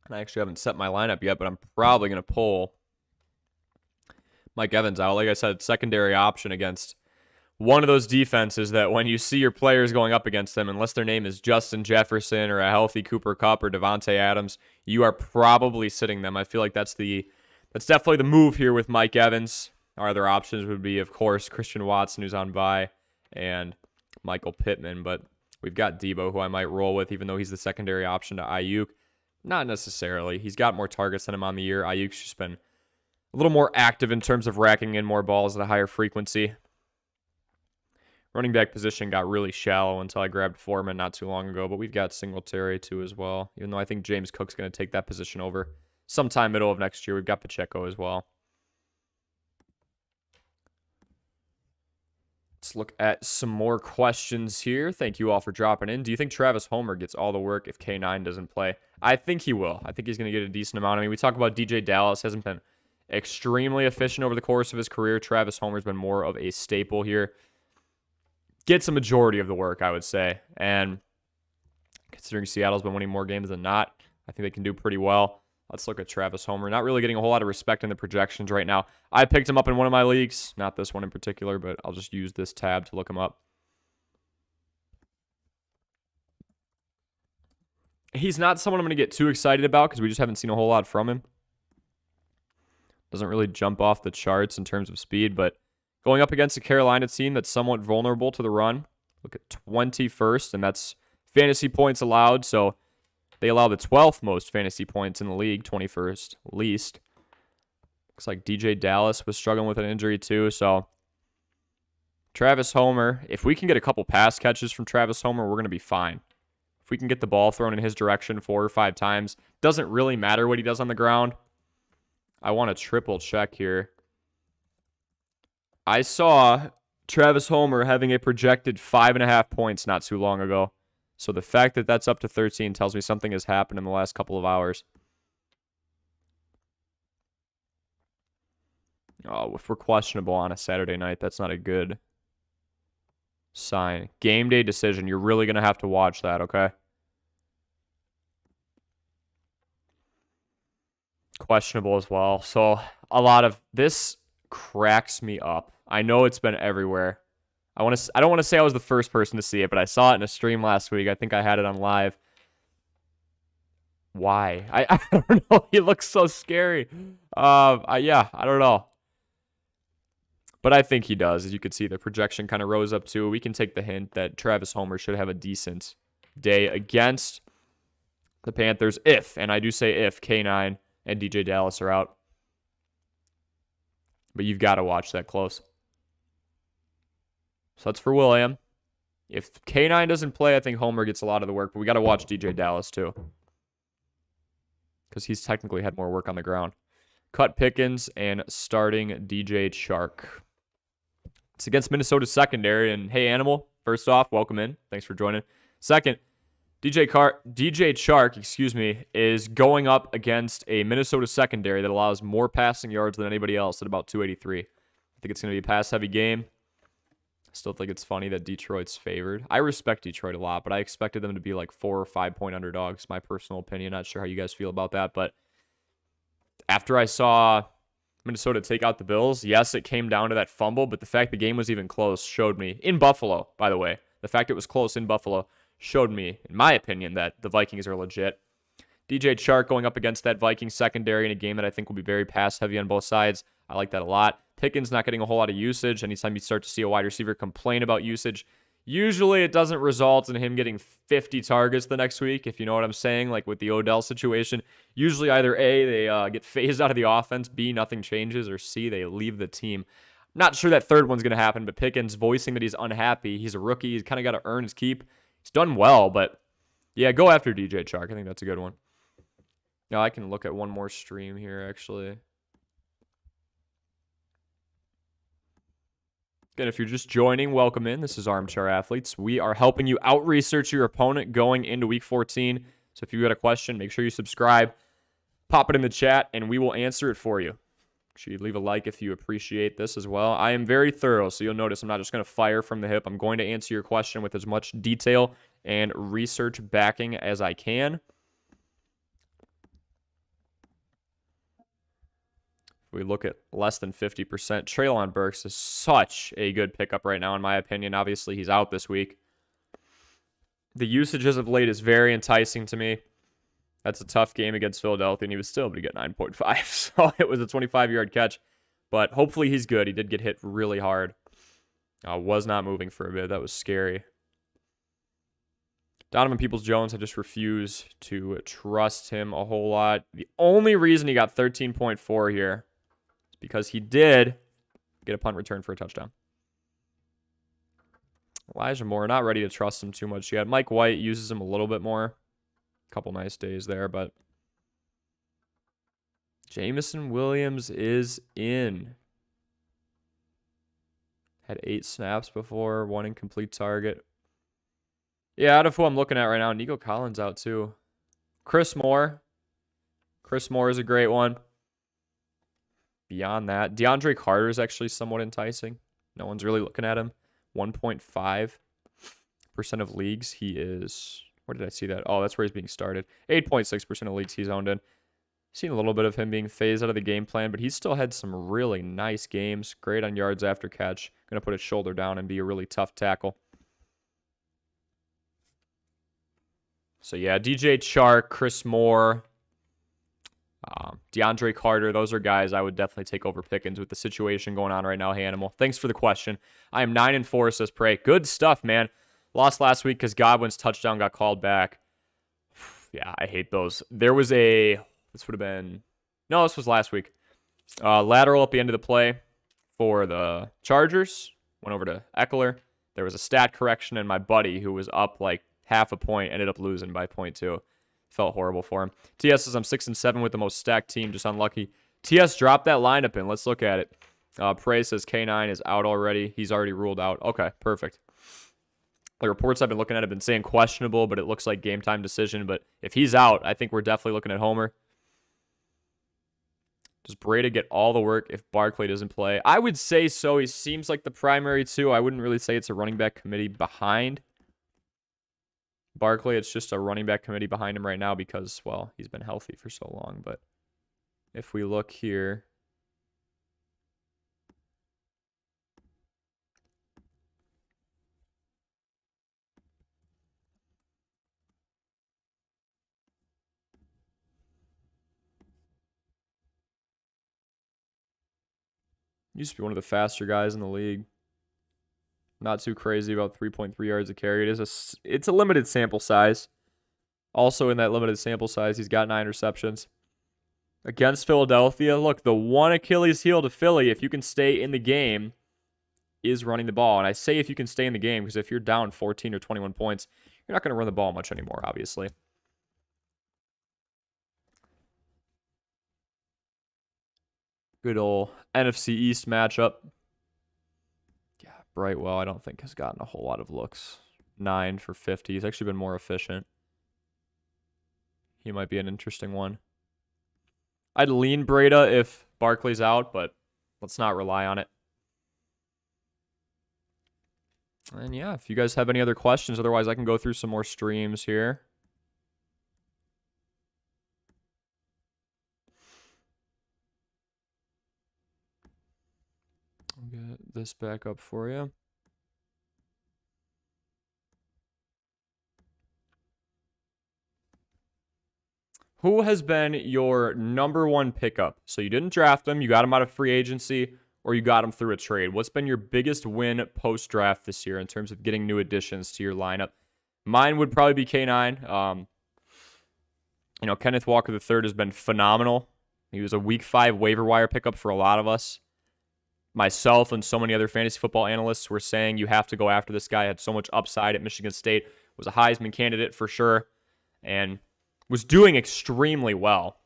And I actually haven't set my lineup yet, but I'm probably going to pull Mike Evans out. Like I said, secondary option against one of those defenses that when you see your players going up against them, unless their name is Justin Jefferson or a healthy Cooper Kupp or Devontae Adams, you are probably sitting them. I feel like that's definitely the move here with Mike Evans. Our other options would be, of course, Christian Watson, who's on bye, and Michael Pittman. But we've got Debo, who I might roll with, even though he's the secondary option to Ayuk. Not necessarily. He's got more targets than him on the year. Ayuk's just been a little more active in terms of racking in more balls at a higher frequency. Running back position got really shallow until I grabbed Foreman not too long ago, but we've got Singletary too as well, even though I think James Cook's going to take that position over sometime middle of next year. We've got Pacheco as well. Let's look at some more questions here. Thank you all for dropping in. Do you think Travis Homer gets all the work if K9 doesn't play? I think he will. I think he's going to get a decent amount. I mean, we talk about DJ Dallas hasn't been extremely efficient over the course of his career. Travis Homer's been more of a staple here. Gets a majority of the work, I would say. And considering Seattle's been winning more games than not, I think they can do pretty well. Let's look at Travis Homer. Not really getting a whole lot of respect in the projections right now. I picked him up in one of my leagues. Not this one in particular, but I'll just use this tab to look him up. He's not someone I'm going to get too excited about because we just haven't seen a whole lot from him. Doesn't really jump off the charts in terms of speed, but going up against a Carolina team that's somewhat vulnerable to the run. Look at 21st, and that's fantasy points allowed, so they allow the 12th most fantasy points in the league, 21st least. Looks like DJ Dallas was struggling with an injury too, so Travis Homer, if we can get a couple pass catches from Travis Homer, we're going to be fine. If we can get the ball thrown in his direction 4 or 5 times, doesn't really matter what he does on the ground. I want to triple check here. I saw Travis Homer having a projected 5.5 points not too long ago. So the fact that that's up to 13 tells me something has happened in the last couple of hours. Oh, if we're questionable on a Saturday night, that's not a good sign. Game day decision. You're really going to have to watch that, okay? Questionable as well. So a lot of this cracks me up. I know it's been everywhere. I don't want to say I was the first person to see it, but I saw it in a stream last week. I think I had it on live. Why? I don't know. He looks so scary. Yeah, I don't know. But I think he does. As you can see, the projection kind of rose up too. We can take the hint that Travis Homer should have a decent day against the Panthers if, and I do say if, K9 and DJ Dallas are out. But you've got to watch that close. So that's for William. If K9 doesn't play, I think Homer gets a lot of the work. But we got to watch DJ Dallas too. Because he's technically had more work on the ground. Cut Pickens and starting DJ Chark. It's against Minnesota's secondary. And hey, Animal, first off, welcome in. Thanks for joining. Second, DJ Chark, is going up against a Minnesota secondary that allows more passing yards than anybody else at about 283. I think it's going to be a pass-heavy game. Still think it's funny that Detroit's favored. I respect Detroit a lot, but I expected them to be like 4 or 5 point underdogs. My personal opinion. Not sure how you guys feel about that, but after I saw Minnesota take out the Bills, yes, it came down to that fumble, but the fact the game was even close showed me, in Buffalo, by the way, the fact it was close in Buffalo showed me, in my opinion, that the Vikings are legit. DJ Chark going up against that Vikings secondary in a game that I think will be very pass-heavy on both sides. I like that a lot. Pickens not getting a whole lot of usage. Anytime you start to see a wide receiver complain about usage, usually it doesn't result in him getting 50 targets the next week, if you know what I'm saying, like with the Odell situation. Usually either A, they get phased out of the offense, B, nothing changes, or C, they leave the team. I'm not sure that third one's going to happen, but Pickens voicing that he's unhappy. He's a rookie. He's kind of got to earn his keep. He's done well, but yeah, go after DJ Chark. I think that's a good one. Now I can look at one more stream here, actually. Again, if you're just joining, welcome in. This is Armchair Athletes. We are helping you out-research your opponent going into Week 14. So if you've got a question, make sure you subscribe. Pop it in the chat, and we will answer it for you. Make sure you leave a like if you appreciate this as well. I am very thorough, so you'll notice I'm not just going to fire from the hip. I'm going to answer your question with as much detail and research backing as I can. We look at less than 50%. Treylon Burks is such a good pickup right now, in my opinion. Obviously, he's out this week. The usage as of late is very enticing to me. That's a tough game against Philadelphia, and he was still able to get 9.5. So it was a 25-yard catch. But hopefully he's good. He did get hit really hard. Was not moving for a bit. That was scary. Donovan Peoples-Jones, I just refuse to trust him a whole lot. The only reason he got 13.4 here is because he did get a punt return for a touchdown. Elijah Moore, not ready to trust him too much yet. Mike White uses him a little bit more. A couple nice days there, but Jameson Williams is in. Had 8 snaps before, 1 incomplete target. Yeah, out of who I'm looking at right now, Nico Collins out too. Chris Moore. Chris Moore is a great one. Beyond that, DeAndre Carter is actually somewhat enticing. No one's really looking at him. 1.5% of leagues. He is... Where did I see that? Oh, that's where he's being started. 8.6% of leagues he's owned in. Seen a little bit of him being phased out of the game plan, but he's still had some really nice games. Great on yards after catch. Going to put his shoulder down and be a really tough tackle. So yeah, DJ Chark, Chris Moore, DeAndre Carter, those are guys I would definitely take over Pickens with the situation going on right now. Hey, Animal, thanks for the question. I am 9-4, says Prey. Good stuff, man. Lost last week because Godwin's touchdown got called back. Yeah, I hate those. There was this would have been, no, this was last week. Lateral at the end of the play for the Chargers. Went over to Eckler. There was a stat correction, and my buddy, who was up like half a point, ended up losing by 0.2. Felt horrible for him. TS says I'm 6-7 with the most stacked team, just unlucky. TS dropped that lineup in. Let's look at it. Prey says K9 is out already. He's already ruled out. Okay, perfect. The reports I've been looking at have been saying questionable, but it looks like game time decision. But if he's out, I think we're definitely looking at Homer. Does Breda get all the work if Barkley doesn't play? I would say so. He seems like the primary two. I wouldn't really say it's a running back committee behind Barkley. It's just a running back committee behind him right now because, well, he's been healthy for so long. But if we look here, used to be one of the faster guys in the league. Not too crazy about 3.3 yards a carry. It's a limited sample size. Also in that limited sample size, he's got 9 receptions. Against Philadelphia, look, the one Achilles heel to Philly, if you can stay in the game, is running the ball. And I say if you can stay in the game, because if you're down 14 or 21 points, you're not going to run the ball much anymore, obviously. Good old NFC East matchup. Yeah, Brightwell, I don't think has gotten a whole lot of looks. 9 for 50. He's actually been more efficient. He might be an interesting one. I'd lean Breda if Barkley's out, but let's not rely on it. And yeah, if you guys have any other questions, otherwise I can go through some more streams here. I'll get this back up for you. Who has been your number one pickup? So you didn't draft him, you got him out of free agency, or you got him through a trade. What's been your biggest win post-draft this year in terms of getting new additions to your lineup? Mine would probably be K9. Kenneth Walker III has been phenomenal. He was a week 5 waiver wire pickup for a lot of us. Myself and so many other fantasy football analysts were saying you have to go after this guy. Had so much upside at Michigan State. Was a Heisman candidate for sure. And was doing extremely well,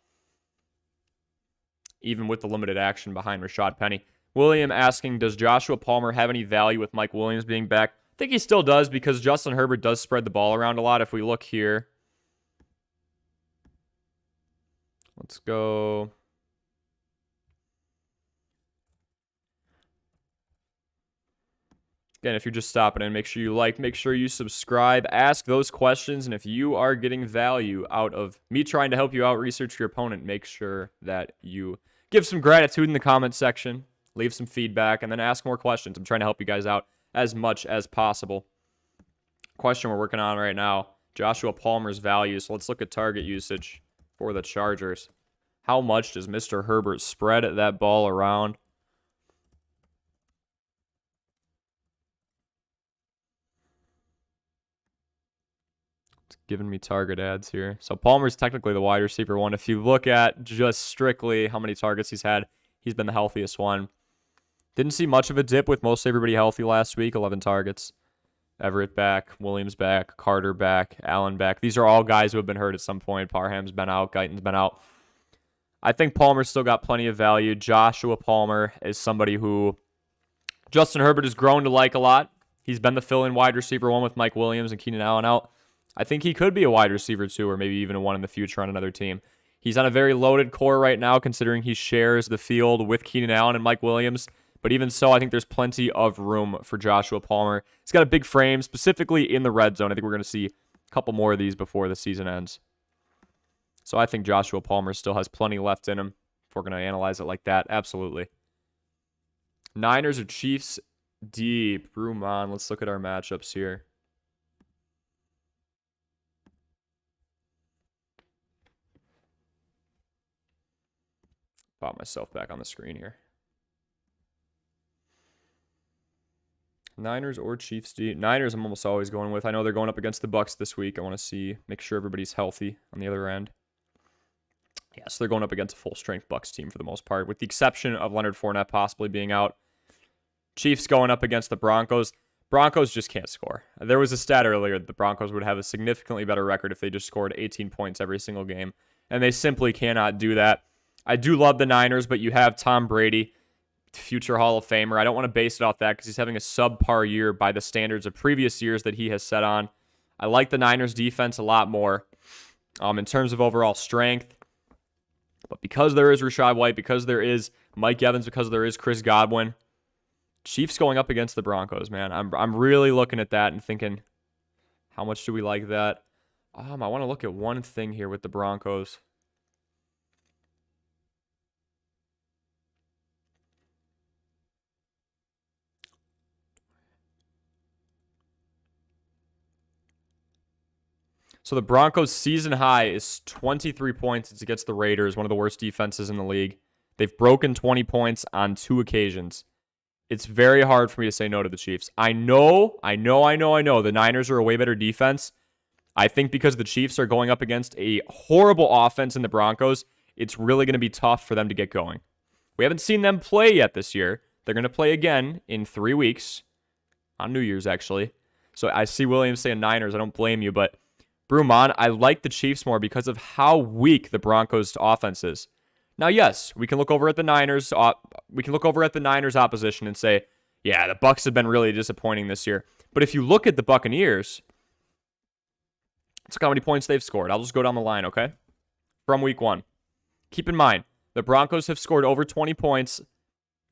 even with the limited action behind Rashad Penny. William asking, does Joshua Palmer have any value with Mike Williams being back? I think he still does because Justin Herbert does spread the ball around a lot. If we look here, let's go. Again, if you're just stopping in, make sure you like, make sure you subscribe, ask those questions, and if you are getting value out of me trying to help you out, research your opponent, make sure that you give some gratitude in the comment section, leave some feedback, and then ask more questions. I'm trying to help you guys out as much as possible. Question we're working on right now, Joshua Palmer's value. So let's look at target usage for the Chargers. How much does Mr. Herbert spread that ball around? giving me target ads here. So Palmer's technically the wide receiver one. If you look at just strictly how many targets he's had, he's been the healthiest one. Didn't see much of a dip with most everybody healthy last week. 11 targets. Everett back, Williams back, Carter back, Allen back. These are all guys who have been hurt at some point. Parham's been out, Guyton's been out. I think Palmer's still got plenty of value. Joshua Palmer is somebody who Justin Herbert has grown to like a lot. He's been the fill-in wide receiver one with Mike Williams and Keenan Allen out. I think he could be a wide receiver two, or maybe even a one in the future on another team. He's on a very loaded core right now, considering he shares the field with Keenan Allen and Mike Williams. But even so, I think there's plenty of room for Joshua Palmer. He's got a big frame, specifically in the red zone. I think we're going to see a couple more of these before the season ends. So I think Joshua Palmer still has plenty left in him, if we're going to analyze it like that. Absolutely. Niners or Chiefs deep. Room on. Let's look at our matchups here. Pop myself back on the screen here. Niners or Chiefs deep. Niners I'm almost always going with. I know they're going up against the Bucs this week. I want to make sure everybody's healthy on the other end. Yes, they're going up against a full-strength Bucs team for the most part, with the exception of Leonard Fournette possibly being out. Chiefs going up against the Broncos. Broncos just can't score. There was a stat earlier that the Broncos would have a significantly better record if they just scored 18 points every single game, and they simply cannot do that. I do love the Niners, but you have Tom Brady, future Hall of Famer. I don't want to base it off that because he's having a subpar year by the standards of previous years that he has set on. I like the Niners defense a lot more in terms of overall strength. But because there is Rachaad White, because there is Mike Evans, because there is Chris Godwin, Chiefs going up against the Broncos, man. I'm really looking at that and thinking, how much do we like that? I want to look at one thing here with the Broncos. So the Broncos' season high is 23 points. It's against the Raiders, one of the worst defenses in the league. They've broken 20 points on 2 occasions. It's very hard for me to say no to the Chiefs. I know. The Niners are a way better defense. I think because the Chiefs are going up against a horrible offense in the Broncos, it's really going to be tough for them to get going. We haven't seen them play yet this year. They're going to play again in 3 weeks. On New Year's, actually. So I see Williams saying Niners. I don't blame you, but Brumon, I like the Chiefs more because of how weak the Broncos' offense is. Now, yes, we can look over at the Niners. We can look over at the Niners' opposition and say, yeah, the Bucs have been really disappointing this year. But if you look at the Buccaneers, let's look how many points they've scored. I'll just go down the line, okay? From week 1. Keep in mind, the Broncos have scored over 20 points.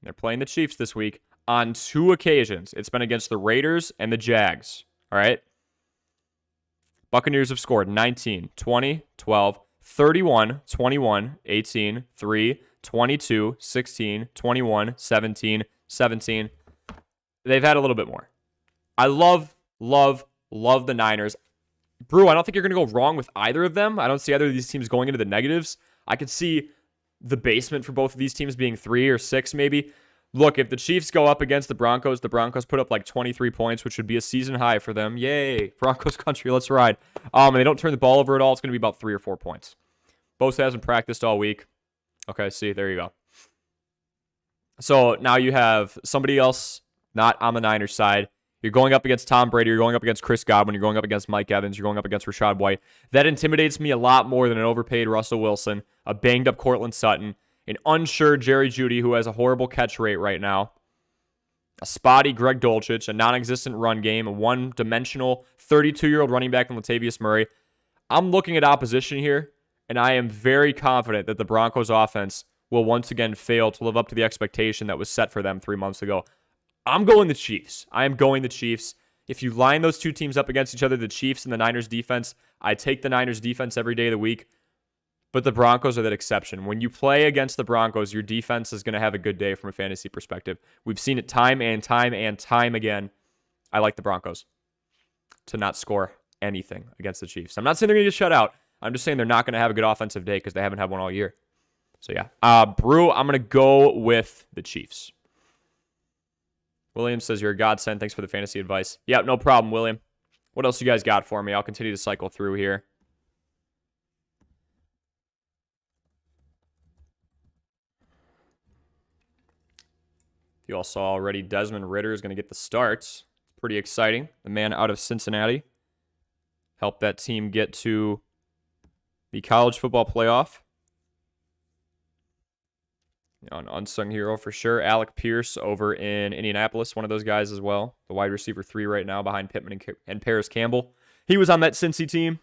They're playing the Chiefs this week on 2 occasions. It's been against the Raiders and the Jags, all right? Buccaneers have scored 19, 20, 12, 31, 21, 18, 3, 22, 16, 21, 17, 17. They've had a little bit more. I love the Niners. Brew, I don't think you're going to go wrong with either of them. I don't see either of these teams going into the negatives. I could see the basement for both of these teams being 3 or 6 maybe. Look, if the Chiefs go up against the Broncos put up like 23 points, which would be a season high for them. Yay, Broncos country, let's ride. And they don't turn the ball over at all, it's going to be about 3 or 4 points. Bosa hasn't practiced all week. Okay, see, there you go. So now you have somebody else not on the Niners side. You're going up against Tom Brady. You're going up against Chris Godwin. You're going up against Mike Evans. You're going up against Rachaad White. That intimidates me a lot more than an overpaid Russell Wilson, a banged-up Cortland Sutton, an unsure Jerry Jeudy who has a horrible catch rate right now, a spotty Greg Dulcich, a non-existent run game, a one-dimensional 32-year-old running back in Latavius Murray. I'm looking at opposition here, and I am very confident that the Broncos offense will once again fail to live up to the expectation that was set for them 3 months ago. I'm going the Chiefs. I am going the Chiefs. If you line those two teams up against each other, the Chiefs and the Niners defense, I take the Niners defense every day of the week. But the Broncos are that exception. When you play against the Broncos, your defense is going to have a good day from a fantasy perspective. We've seen it time and time again. I like the Broncos to not score anything against the Chiefs. I'm not saying they're going to get shut out. I'm just saying they're not going to have a good offensive day because they haven't had one all year. So yeah. Brew, I'm going to go with the Chiefs. William says, you're a godsend. Thanks for the fantasy advice. Yeah, no problem, William. What else you guys got for me? I'll continue to cycle through here. You all saw already Desmond Ridder is going to get the starts. Pretty exciting. The man out of Cincinnati. Helped that team get to the college football playoff. An unsung hero for sure. Alec Pierce over in Indianapolis, one of those guys as well. The wide receiver 3 right now behind Pittman and Paris Campbell. He was on that Cincy team.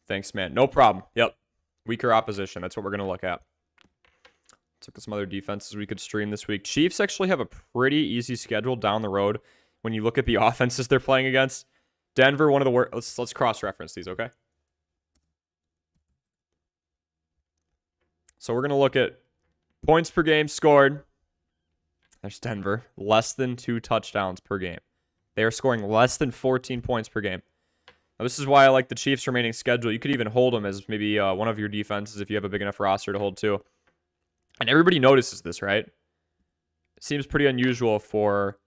Thanks, man. No problem. Yep. Weaker opposition. That's what we're going to look at. Let's look at some other defenses we could stream this week. Chiefs actually have a pretty easy schedule down the road when you look at the offenses they're playing against. Denver, one of the worst. Let's cross-reference these, okay? So we're going to look at points per game scored. There's Denver. Less than 2 touchdowns per game. They are scoring less than 14 points per game. Now, this is why I like the Chiefs' remaining schedule. You could even hold them as maybe one of your defenses if you have a big enough roster to hold too. And everybody notices this, right? It seems pretty unusual for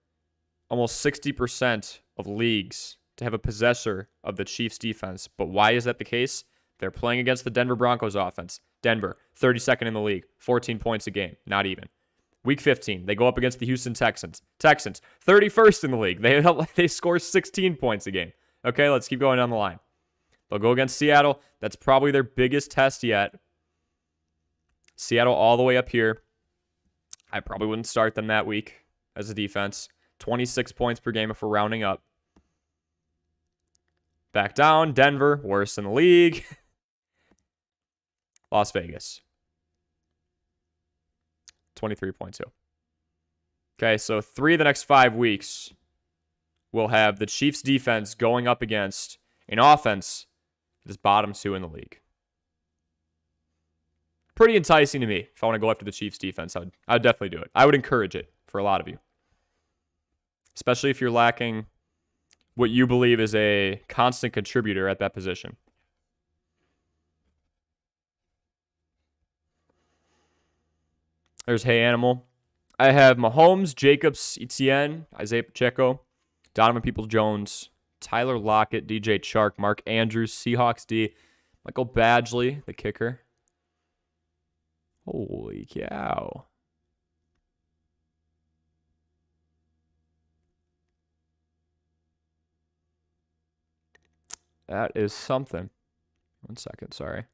almost 60% of leagues to have a possessor of the Chiefs' defense. But why is that the case? They're playing against the Denver Broncos offense. Denver, 32nd in the league, 14 points a game, not even. Week 15, they go up against the Houston Texans. Texans, 31st in the league. They score 16 points a game. Okay, let's keep going down the line. They'll go against Seattle. That's probably their biggest test yet. Seattle all the way up here. I probably wouldn't start them that week as a defense. 26 points per game if we're rounding up. Back down, Denver, worst in the league. Las Vegas. 23.2. Okay, so 3 of the next 5 weeks, we'll have the Chiefs defense going up against an offense that is bottom 2 in the league. Pretty enticing to me. If I want to go after the Chiefs defense, I'd definitely do it. I would encourage it for a lot of you. Especially if you're lacking what you believe is a constant contributor at that position. There's Hey Animal. I have Mahomes, Jacobs, Etienne, Isaiah Pacheco, Donovan Peoples-Jones, Tyler Lockett, DJ Chark, Mark Andrews, Seahawks D, Michael Badgley, the kicker. Holy cow. That is something. 1 second, sorry.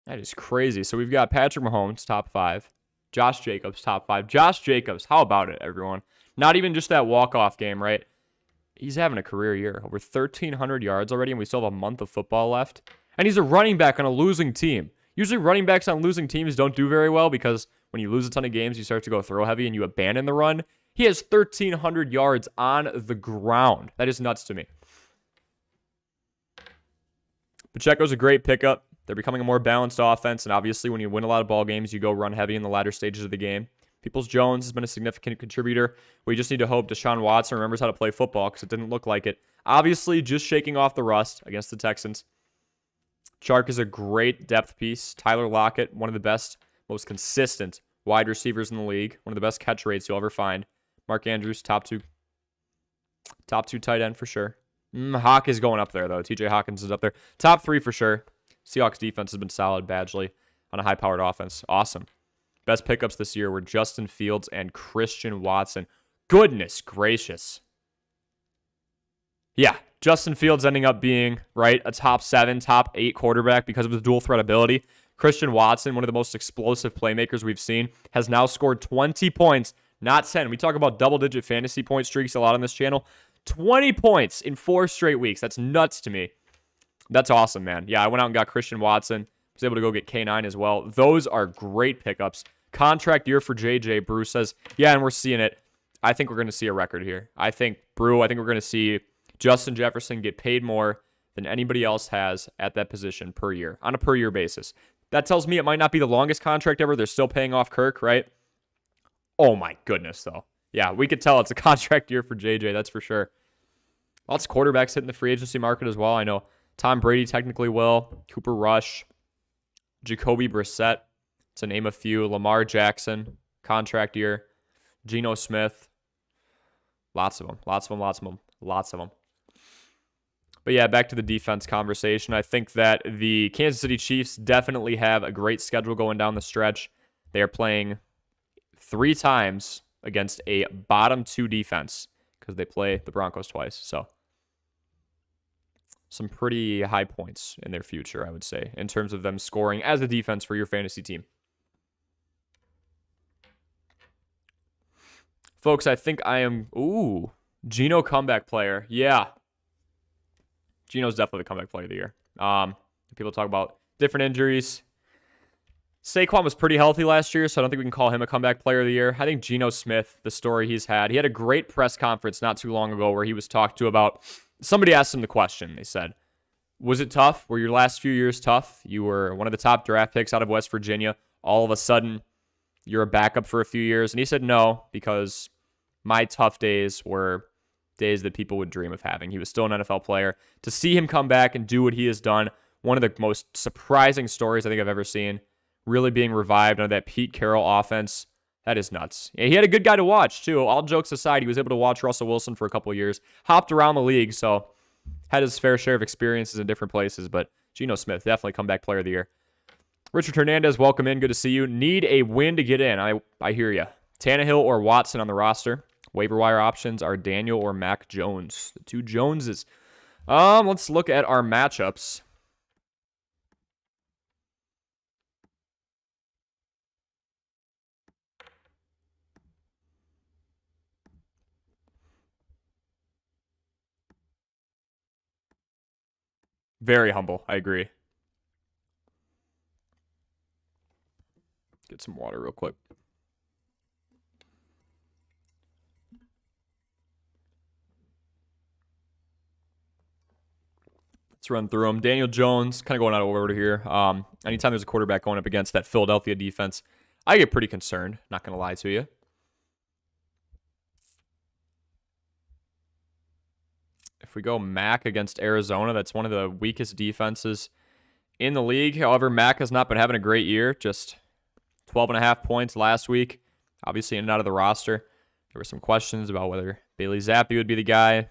That is crazy. So we've got Patrick Mahomes, top 5. Josh Jacobs, top 5. Josh Jacobs, how about it, everyone? Not even just that walk-off game, right? He's having a career year. Over 1,300 yards already, and we still have a month of football left. And he's a running back on a losing team. Usually running backs on losing teams don't do very well because when you lose a ton of games, you start to go throw heavy and you abandon the run. He has 1,300 yards on the ground. That is nuts to me. Pacheco's a great pickup. They're becoming a more balanced offense, and obviously when you win a lot of ball games, you go run heavy in the latter stages of the game. Peoples-Jones has been a significant contributor. We just need to hope Deshaun Watson remembers how to play football because it didn't look like it. Obviously, just shaking off the rust against the Texans. Chark is a great depth piece. Tyler Lockett, one of the best, most consistent wide receivers in the league. One of the best catch rates you'll ever find. Mark Andrews, top two tight end for sure. Hawk is going up there, though. TJ Hawkins is up there. Top 3 for sure. Seahawks defense has been solid. Badgley on a high-powered offense. Awesome. Best pickups this year were Justin Fields and Christian Watson. Goodness gracious. Yeah, Justin Fields ending up being, right, a top 7, top 8 quarterback because of his dual threat ability. Christian Watson, one of the most explosive playmakers we've seen, has now scored 20 points, not 10. We talk about double-digit fantasy point streaks a lot on this channel. 20 points in 4 straight weeks. That's nuts to me. That's awesome, man. Yeah, I went out and got Christian Watson. Was able to go get K9 as well. Those are great pickups. Contract year for JJ. Bruce says, yeah, and we're seeing it. I think we're going to see a record here. I think we're going to see, Justin Jefferson get paid more than anybody else has at that position per year, on a per-year basis. That tells me it might not be the longest contract ever. They're still paying off Kirk, right? Oh my goodness, though. Yeah, we could tell it's a contract year for JJ, that's for sure. Lots of quarterbacks hitting the free agency market as well. I know Tom Brady technically will. Cooper Rush. Jacoby Brissett, to name a few. Lamar Jackson, contract year. Geno Smith. Lots of them. But yeah, back to the defense conversation. I think that the Kansas City Chiefs definitely have a great schedule going down the stretch. They are playing 3 times against a bottom 2 defense because they play the Broncos twice. So some pretty high points in their future, I would say, in terms of them scoring as a defense for your fantasy team. Folks, I think I am... Ooh, Geno comeback player. Yeah. Geno's definitely the comeback player of the year. People talk about different injuries. Saquon was pretty healthy last year, so I don't think we can call him a comeback player of the year. I think Geno Smith, the story he's had, he had a great press conference not too long ago where he was talked to about... Somebody asked him the question. They said, was it tough? Were your last few years tough? You were one of the top draft picks out of West Virginia. All of a sudden, you're a backup for a few years. And he said no, because my tough days were days that people would dream of having. He was still an NFL player. To see him come back and do what he has done, one of the most surprising stories I think I've ever seen, really being revived under that Pete Carroll offense, that is nuts. Yeah, he had a good guy to watch, too. All jokes aside, he was able to watch Russell Wilson for a couple of years, hopped around the league, so had his fair share of experiences in different places, but Geno Smith, definitely comeback player of the year. Richard Hernandez, welcome in. Good to see you. Need a win to get in. I hear you. Tannehill or Watson on the roster. Waiver wire options are Daniel or Mac Jones. The 2 Joneses. Let's look at our matchups. Very humble. I agree. Get some water real quick. Let's run through them. Daniel Jones, kind of going out of order here. Anytime there's a quarterback going up against that Philadelphia defense, I get pretty concerned. Not going to lie to you. If we go Mac against Arizona, that's one of the weakest defenses in the league. However, Mac has not been having a great year. Just 12.5 points last week. Obviously in and out of the roster. There were some questions about whether Bailey Zappi would be the guy.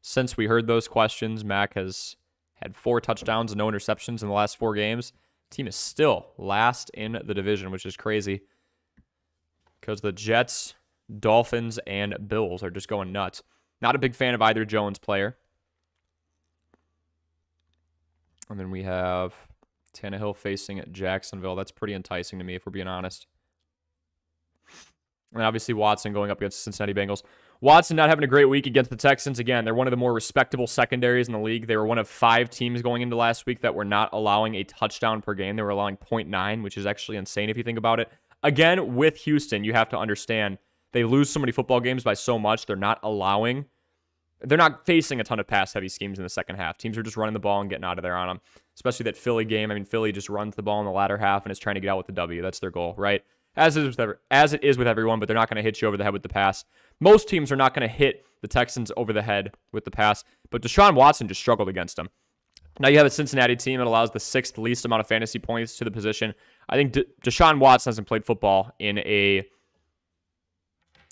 Since we heard those questions, Mac has had 4 touchdowns and no interceptions in the last 4 games. The team is still last in the division, which is crazy. Because the Jets, Dolphins, and Bills are just going nuts. Not a big fan of either Jones player. And then we have Tannehill facing Jacksonville. That's pretty enticing to me, if we're being honest. And obviously Watson going up against the Cincinnati Bengals. Watson not having a great week against the Texans. Again, they're one of the more respectable secondaries in the league. They were one of 5 teams going into last week that were not allowing a touchdown per game. They were allowing 0.9, which is actually insane if you think about it. Again, with Houston, you have to understand they lose so many football games by so much. They're not facing a ton of pass-heavy schemes in the second half. Teams are just running the ball and getting out of there on them, especially that Philly game. I mean, Philly just runs the ball in the latter half and is trying to get out with the W. That's their goal, right? As it is with everyone, but they're not going to hit you over the head with the pass. Most teams are not going to hit the Texans over the head with the pass, but Deshaun Watson just struggled against them. Now you have a Cincinnati team that allows the 6th least amount of fantasy points to the position. I think Deshaun Watson hasn't played football in a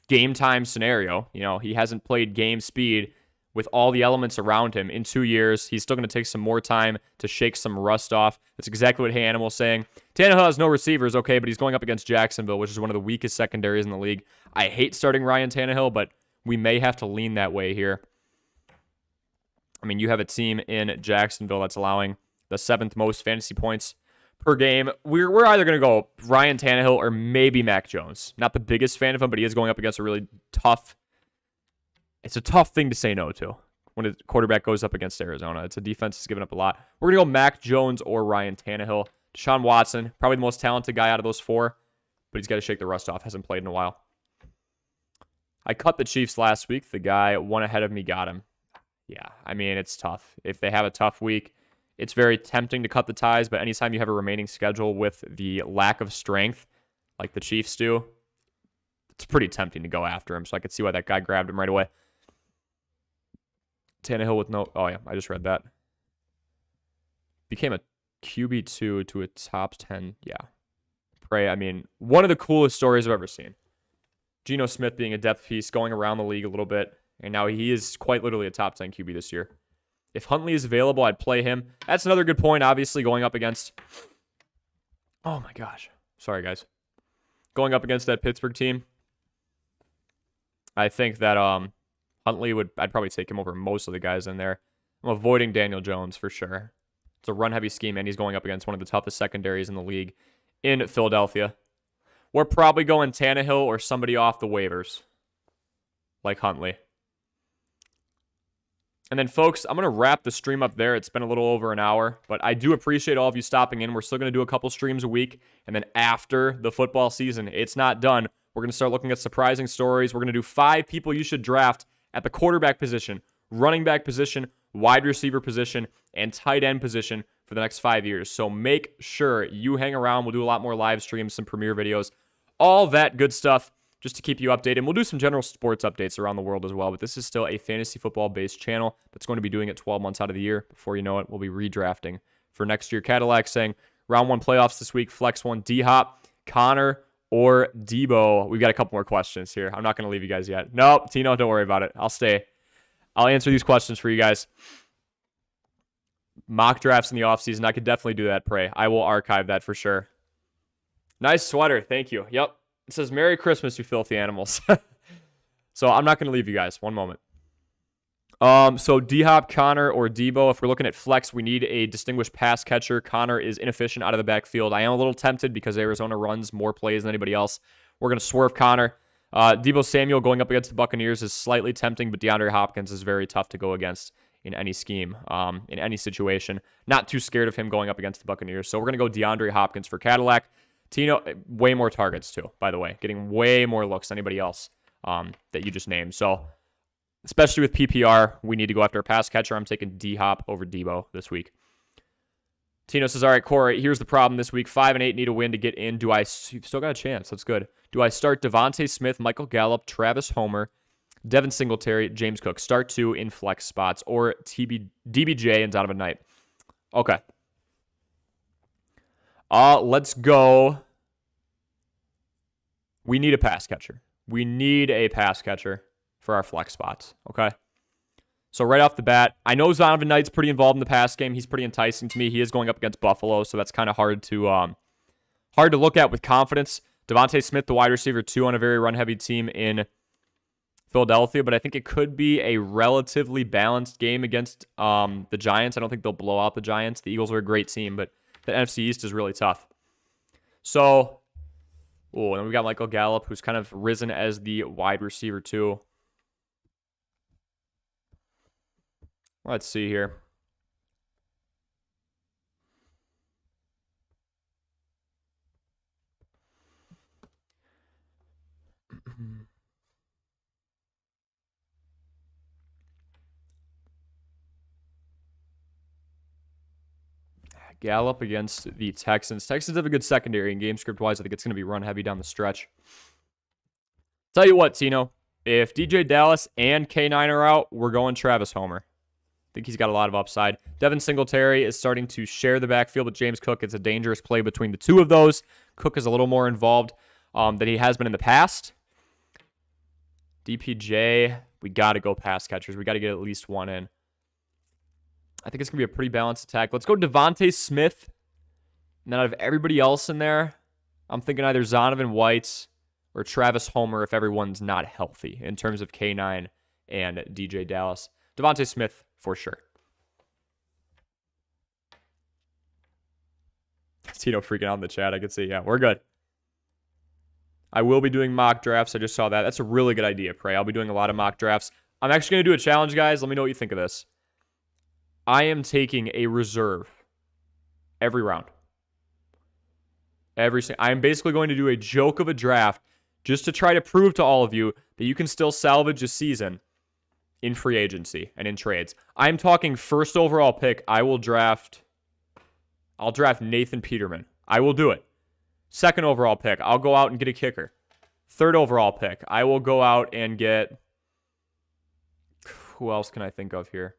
game time scenario. You know, he hasn't played game speed with all the elements around him in 2 years. He's still going to take some more time to shake some rust off. That's exactly what Hey Animal's saying. Tannehill has no receivers, okay, but he's going up against Jacksonville, which is one of the weakest secondaries in the league. I hate starting Ryan Tannehill, but we may have to lean that way here. I mean, you have a team in Jacksonville that's allowing the 7th most fantasy points per game. We're either going to go Ryan Tannehill or maybe Mac Jones. Not the biggest fan of him, but he is going up against a really tough... It's a tough thing to say no to when a quarterback goes up against Arizona. It's a defense that's given up a lot. We're going to go Mac Jones or Ryan Tannehill. Deshaun Watson, probably the most talented guy out of those 4, but he's got to shake the rust off. Hasn't played in a while. I cut the Chiefs last week. The guy one ahead of me got him. Yeah, I mean, it's tough. If they have a tough week, it's very tempting to cut the ties, but anytime you have a remaining schedule with the lack of strength, like the Chiefs do, it's pretty tempting to go after him. So I could see why that guy grabbed him right away. Tannehill with no... Oh, yeah, I just read that. Became a QB2 to a top 10. Yeah. Pray, I mean, one of the coolest stories I've ever seen. Geno Smith being a depth piece, going around the league a little bit, and now he is quite literally a top 10 QB this year. If Huntley is available, I'd play him. That's another good point, obviously, going up against... Oh, my gosh. Sorry, guys. Going up against that Pittsburgh team, I think that Huntley would... I'd probably take him over most of the guys in there. I'm avoiding Daniel Jones for sure. It's a run-heavy scheme, and he's going up against one of the toughest secondaries in the league in Philadelphia. We're probably going Tannehill or somebody off the waivers, like Huntley. And then, folks, I'm going to wrap the stream up there. It's been a little over an hour, but I do appreciate all of you stopping in. We're still going to do a couple streams a week, and then after the football season, it's not done. We're going to start looking at surprising stories. We're going to do 5 people you should draft at the quarterback position, running back position, wide receiver position, and tight end position for the next 5 years. So make sure you hang around. We'll do a lot more live streams, some premiere videos, all that good stuff just to keep you updated. And we'll do some general sports updates around the world as well. But this is still a fantasy football-based channel that's going to be doing it 12 months out of the year. Before you know it, we'll be redrafting for next year. Cadillac saying round 1 playoffs this week, flex 1, D-Hop, Connor, or Debo. We've got a couple more questions here. I'm not going to leave you guys yet. Nope, Tino, don't worry about it. I'll stay. I'll answer these questions for you guys. Mock drafts in the offseason. I could definitely do that, Pray. I will archive that for sure. Nice sweater. Thank you. Yep. It says, Merry Christmas, you filthy animals. So I'm not going to leave you guys. One moment. So D-Hop, Connor, or Debo. If we're looking at flex, we need a distinguished pass catcher. Connor is inefficient out of the backfield. I am a little tempted because Arizona runs more plays than anybody else. We're going to swerve Connor. Debo Samuel going up against the Buccaneers is slightly tempting, but DeAndre Hopkins is very tough to go against in any scheme, in any situation. Not too scared of him going up against the Buccaneers. So we're going to go DeAndre Hopkins for Cadillac. Tino, way more targets too, by the way. Getting way more looks than anybody else that you just named. So, especially with PPR, we need to go after a pass catcher. I'm taking D-Hop over Debo this week. Tino says, all right, Corey, here's the problem this week. 5 and 8 need a win to get in. You've still got a chance. That's good. Do I start Devontae Smith, Michael Gallup, Travis Homer, Devin Singletary, James Cook? Start 2 in flex spots, or DBJ and Donovan Knight. Okay. Let's go. We need a pass catcher. We need a pass catcher for our flex spots, okay? So right off the bat, I know Donovan Knight's pretty involved in the pass game. He's pretty enticing to me. He is going up against Buffalo, so that's kind of hard to look at with confidence. Devontae Smith, the wide receiver, 2 on a very run-heavy team in Philadelphia, but I think it could be a relatively balanced game against the Giants. I don't think they'll blow out the Giants. The Eagles are a great team, but the NFC East is really tough. So, and then we've got Michael Gallup, who's kind of risen as the wide receiver, too. Let's see here. Gallup against the Texans. Texans have a good secondary, and game script-wise, I think it's going to be run-heavy down the stretch. Tell you what, Tino, if DJ Dallas and K9 are out, we're going Travis Homer. I think he's got a lot of upside. Devin Singletary is starting to share the backfield with James Cook. It's a dangerous play between the two of those. Cook is a little more involved than he has been in the past. DPJ, we got to go pass catchers. We got to get at least one in. I think it's going to be a pretty balanced attack. Let's go Devontae Smith. And then out of everybody else in there, I'm thinking either Zonovan White or Travis Homer if everyone's not healthy in terms of K9 and DJ Dallas. Devontae Smith for sure. Tito freaking out in the chat. I can see. Yeah, we're good. I will be doing mock drafts. I just saw that. That's a really good idea, Prey. I'll be doing a lot of mock drafts. I'm actually going to do a challenge, guys. Let me know what you think of this. I am taking a reserve every round. I'm basically going to do a joke of a draft just to try to prove to all of you that you can still salvage a season in free agency and in trades. I'm talking first overall pick. I'll draft Nathan Peterman. I will do it. Second overall pick, I'll go out and get a kicker. Third overall pick, I will go out and get... Who else can I think of here?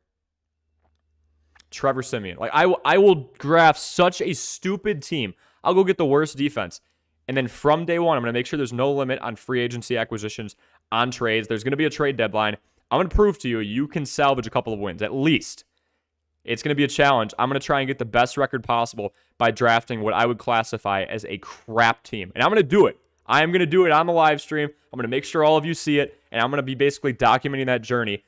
Trevor Siemian. Like, I will draft such a stupid team. I'll go get the worst defense. And then from day one, I'm going to make sure there's no limit on free agency acquisitions, on trades. There's going to be a trade deadline. I'm going to prove to you, you can salvage a couple of wins, at least. It's going to be a challenge. I'm going to try and get the best record possible by drafting what I would classify as a crap team. And I'm going to do it. I am going to do it on the live stream. I'm going to make sure all of you see it. And I'm going to be basically documenting that journey.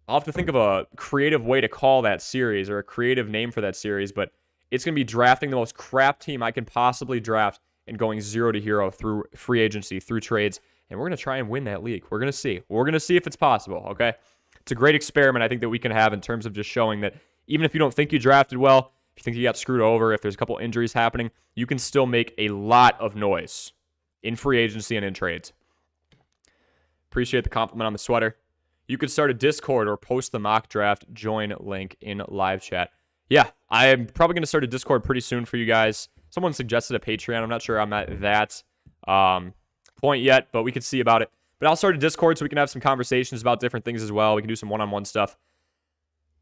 I'll have to think of a creative way to call that series or a creative name for that series. But it's going to be drafting the most crap team I can possibly draft and going 0 to hero through free agency, through trades. And we're going to try and win that league. We're going to see. We're going to see if it's possible, okay? It's a great experiment I think that we can have in terms of just showing that even if you don't think you drafted well, if you think you got screwed over, if there's a couple injuries happening, you can still make a lot of noise in free agency and in trades. Appreciate the compliment on the sweater. You could start a Discord or post the mock draft join link in live chat. Yeah, I'm probably going to start a Discord pretty soon for you guys. Someone suggested a Patreon. I'm not sure I'm at that point yet, but we could see about it. But I'll start a Discord so we can have some conversations about different things as well. We can do some one-on-one stuff.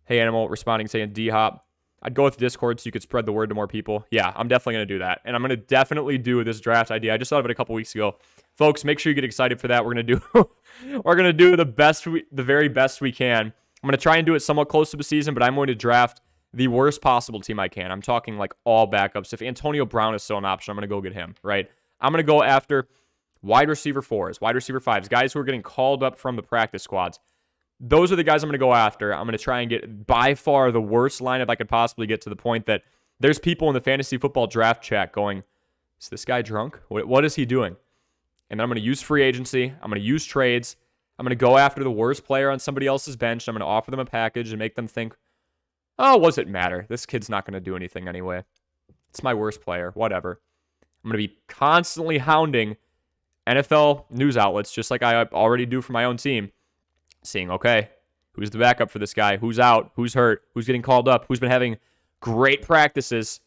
Hey, Animal, responding, saying D-Hop. I'd go with Discord so you could spread the word to more people. Yeah, I'm definitely going to do that. And I'm going to definitely do this draft idea. I just thought of it a couple weeks ago. Folks, make sure you get excited for that. We're going to do the very best we can. I'm going to try and do it somewhat close to the season, but I'm going to draft the worst possible team I can. I'm talking like all backups. If Antonio Brown is still an option, I'm going to go get him, right? I'm going to go after wide receiver 4s, wide receiver 5s, guys who are getting called up from the practice squads. Those are the guys I'm going to go after. I'm going to try and get by far the worst lineup I could possibly get, to the point that there's people in the fantasy football draft chat going, is this guy drunk? What is he doing? And then I'm going to use free agency. I'm going to use trades. I'm going to go after the worst player on somebody else's bench. I'm going to offer them a package and make them think, oh, what does it matter? This kid's not going to do anything anyway. It's my worst player. Whatever. I'm going to be constantly hounding NFL news outlets, just like I already do for my own team, seeing, okay, who's the backup for this guy? Who's out? Who's hurt? Who's getting called up? Who's been having great practices?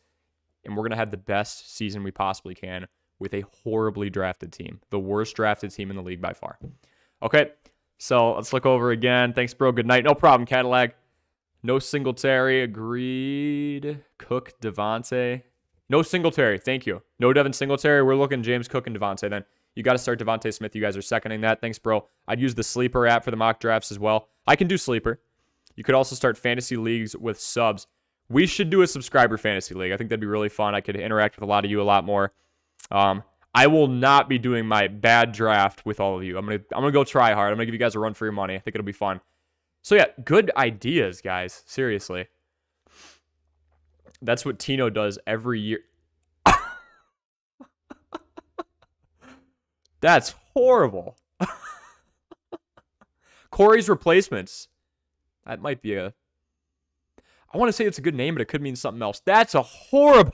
And we're going to have the best season we possibly can with a horribly drafted team. The worst drafted team in the league by far. Okay, so let's look over again. Thanks, bro. Good night. No problem, Cadillac. No Singletary. Agreed. Cook, Devontae. No Singletary. Thank you. No Devin Singletary. We're looking James Cook and Devontae then. You got to start Devontae Smith. You guys are seconding that. Thanks, bro. I'd use the Sleeper app for the mock drafts as well. I can do Sleeper. You could also start fantasy leagues with subs. We should do a subscriber fantasy league. I think that'd be really fun. I could interact with a lot of you a lot more. I will not be doing my bad draft with all of you. I'm gonna go try hard. I'm gonna give you guys a run for your money. I think it'll be fun. So yeah, good ideas, guys. Seriously. That's what Tino does every year. That's horrible. Corey's replacements. That might be a... I want to say it's a good name, but it could mean something else. That's a horrible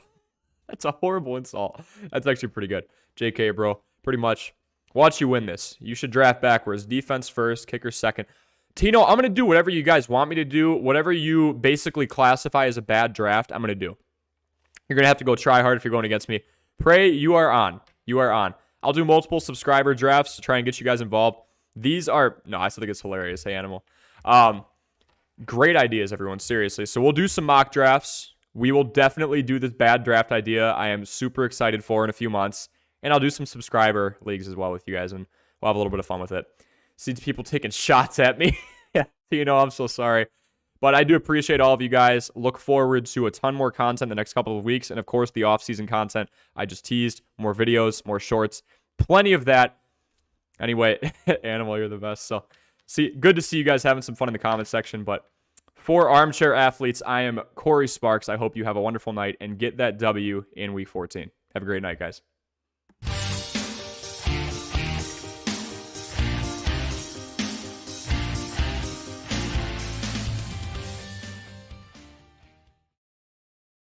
insult. That's actually pretty good. JK, bro. Pretty much. Watch you win this. You should draft backwards. Defense first, kicker second. Tino, I'm going to do whatever you guys want me to do. Whatever you basically classify as a bad draft, I'm going to do. You're going to have to go try hard if you're going against me. Pray, you are on. You are on. I'll do multiple subscriber drafts to try and get you guys involved. These are... No, I still think it's hilarious. Hey, Animal. Great ideas, everyone. Seriously. So we'll do some mock drafts. We will definitely do this bad draft idea I am super excited for in a few months. And I'll do some subscriber leagues as well with you guys, and we'll have a little bit of fun with it. See people taking shots at me. Yeah, I'm so sorry. But I do appreciate all of you guys. Look forward to a ton more content the next couple of weeks. And, of course, the off-season content I just teased. More videos, more shorts. Plenty of that. Anyway, Animal, you're the best. So, good to see you guys having some fun in the comment section. But for Armchair Athletes, I am Corey Sparks. I hope you have a wonderful night and get that W in Week 14. Have a great night, guys.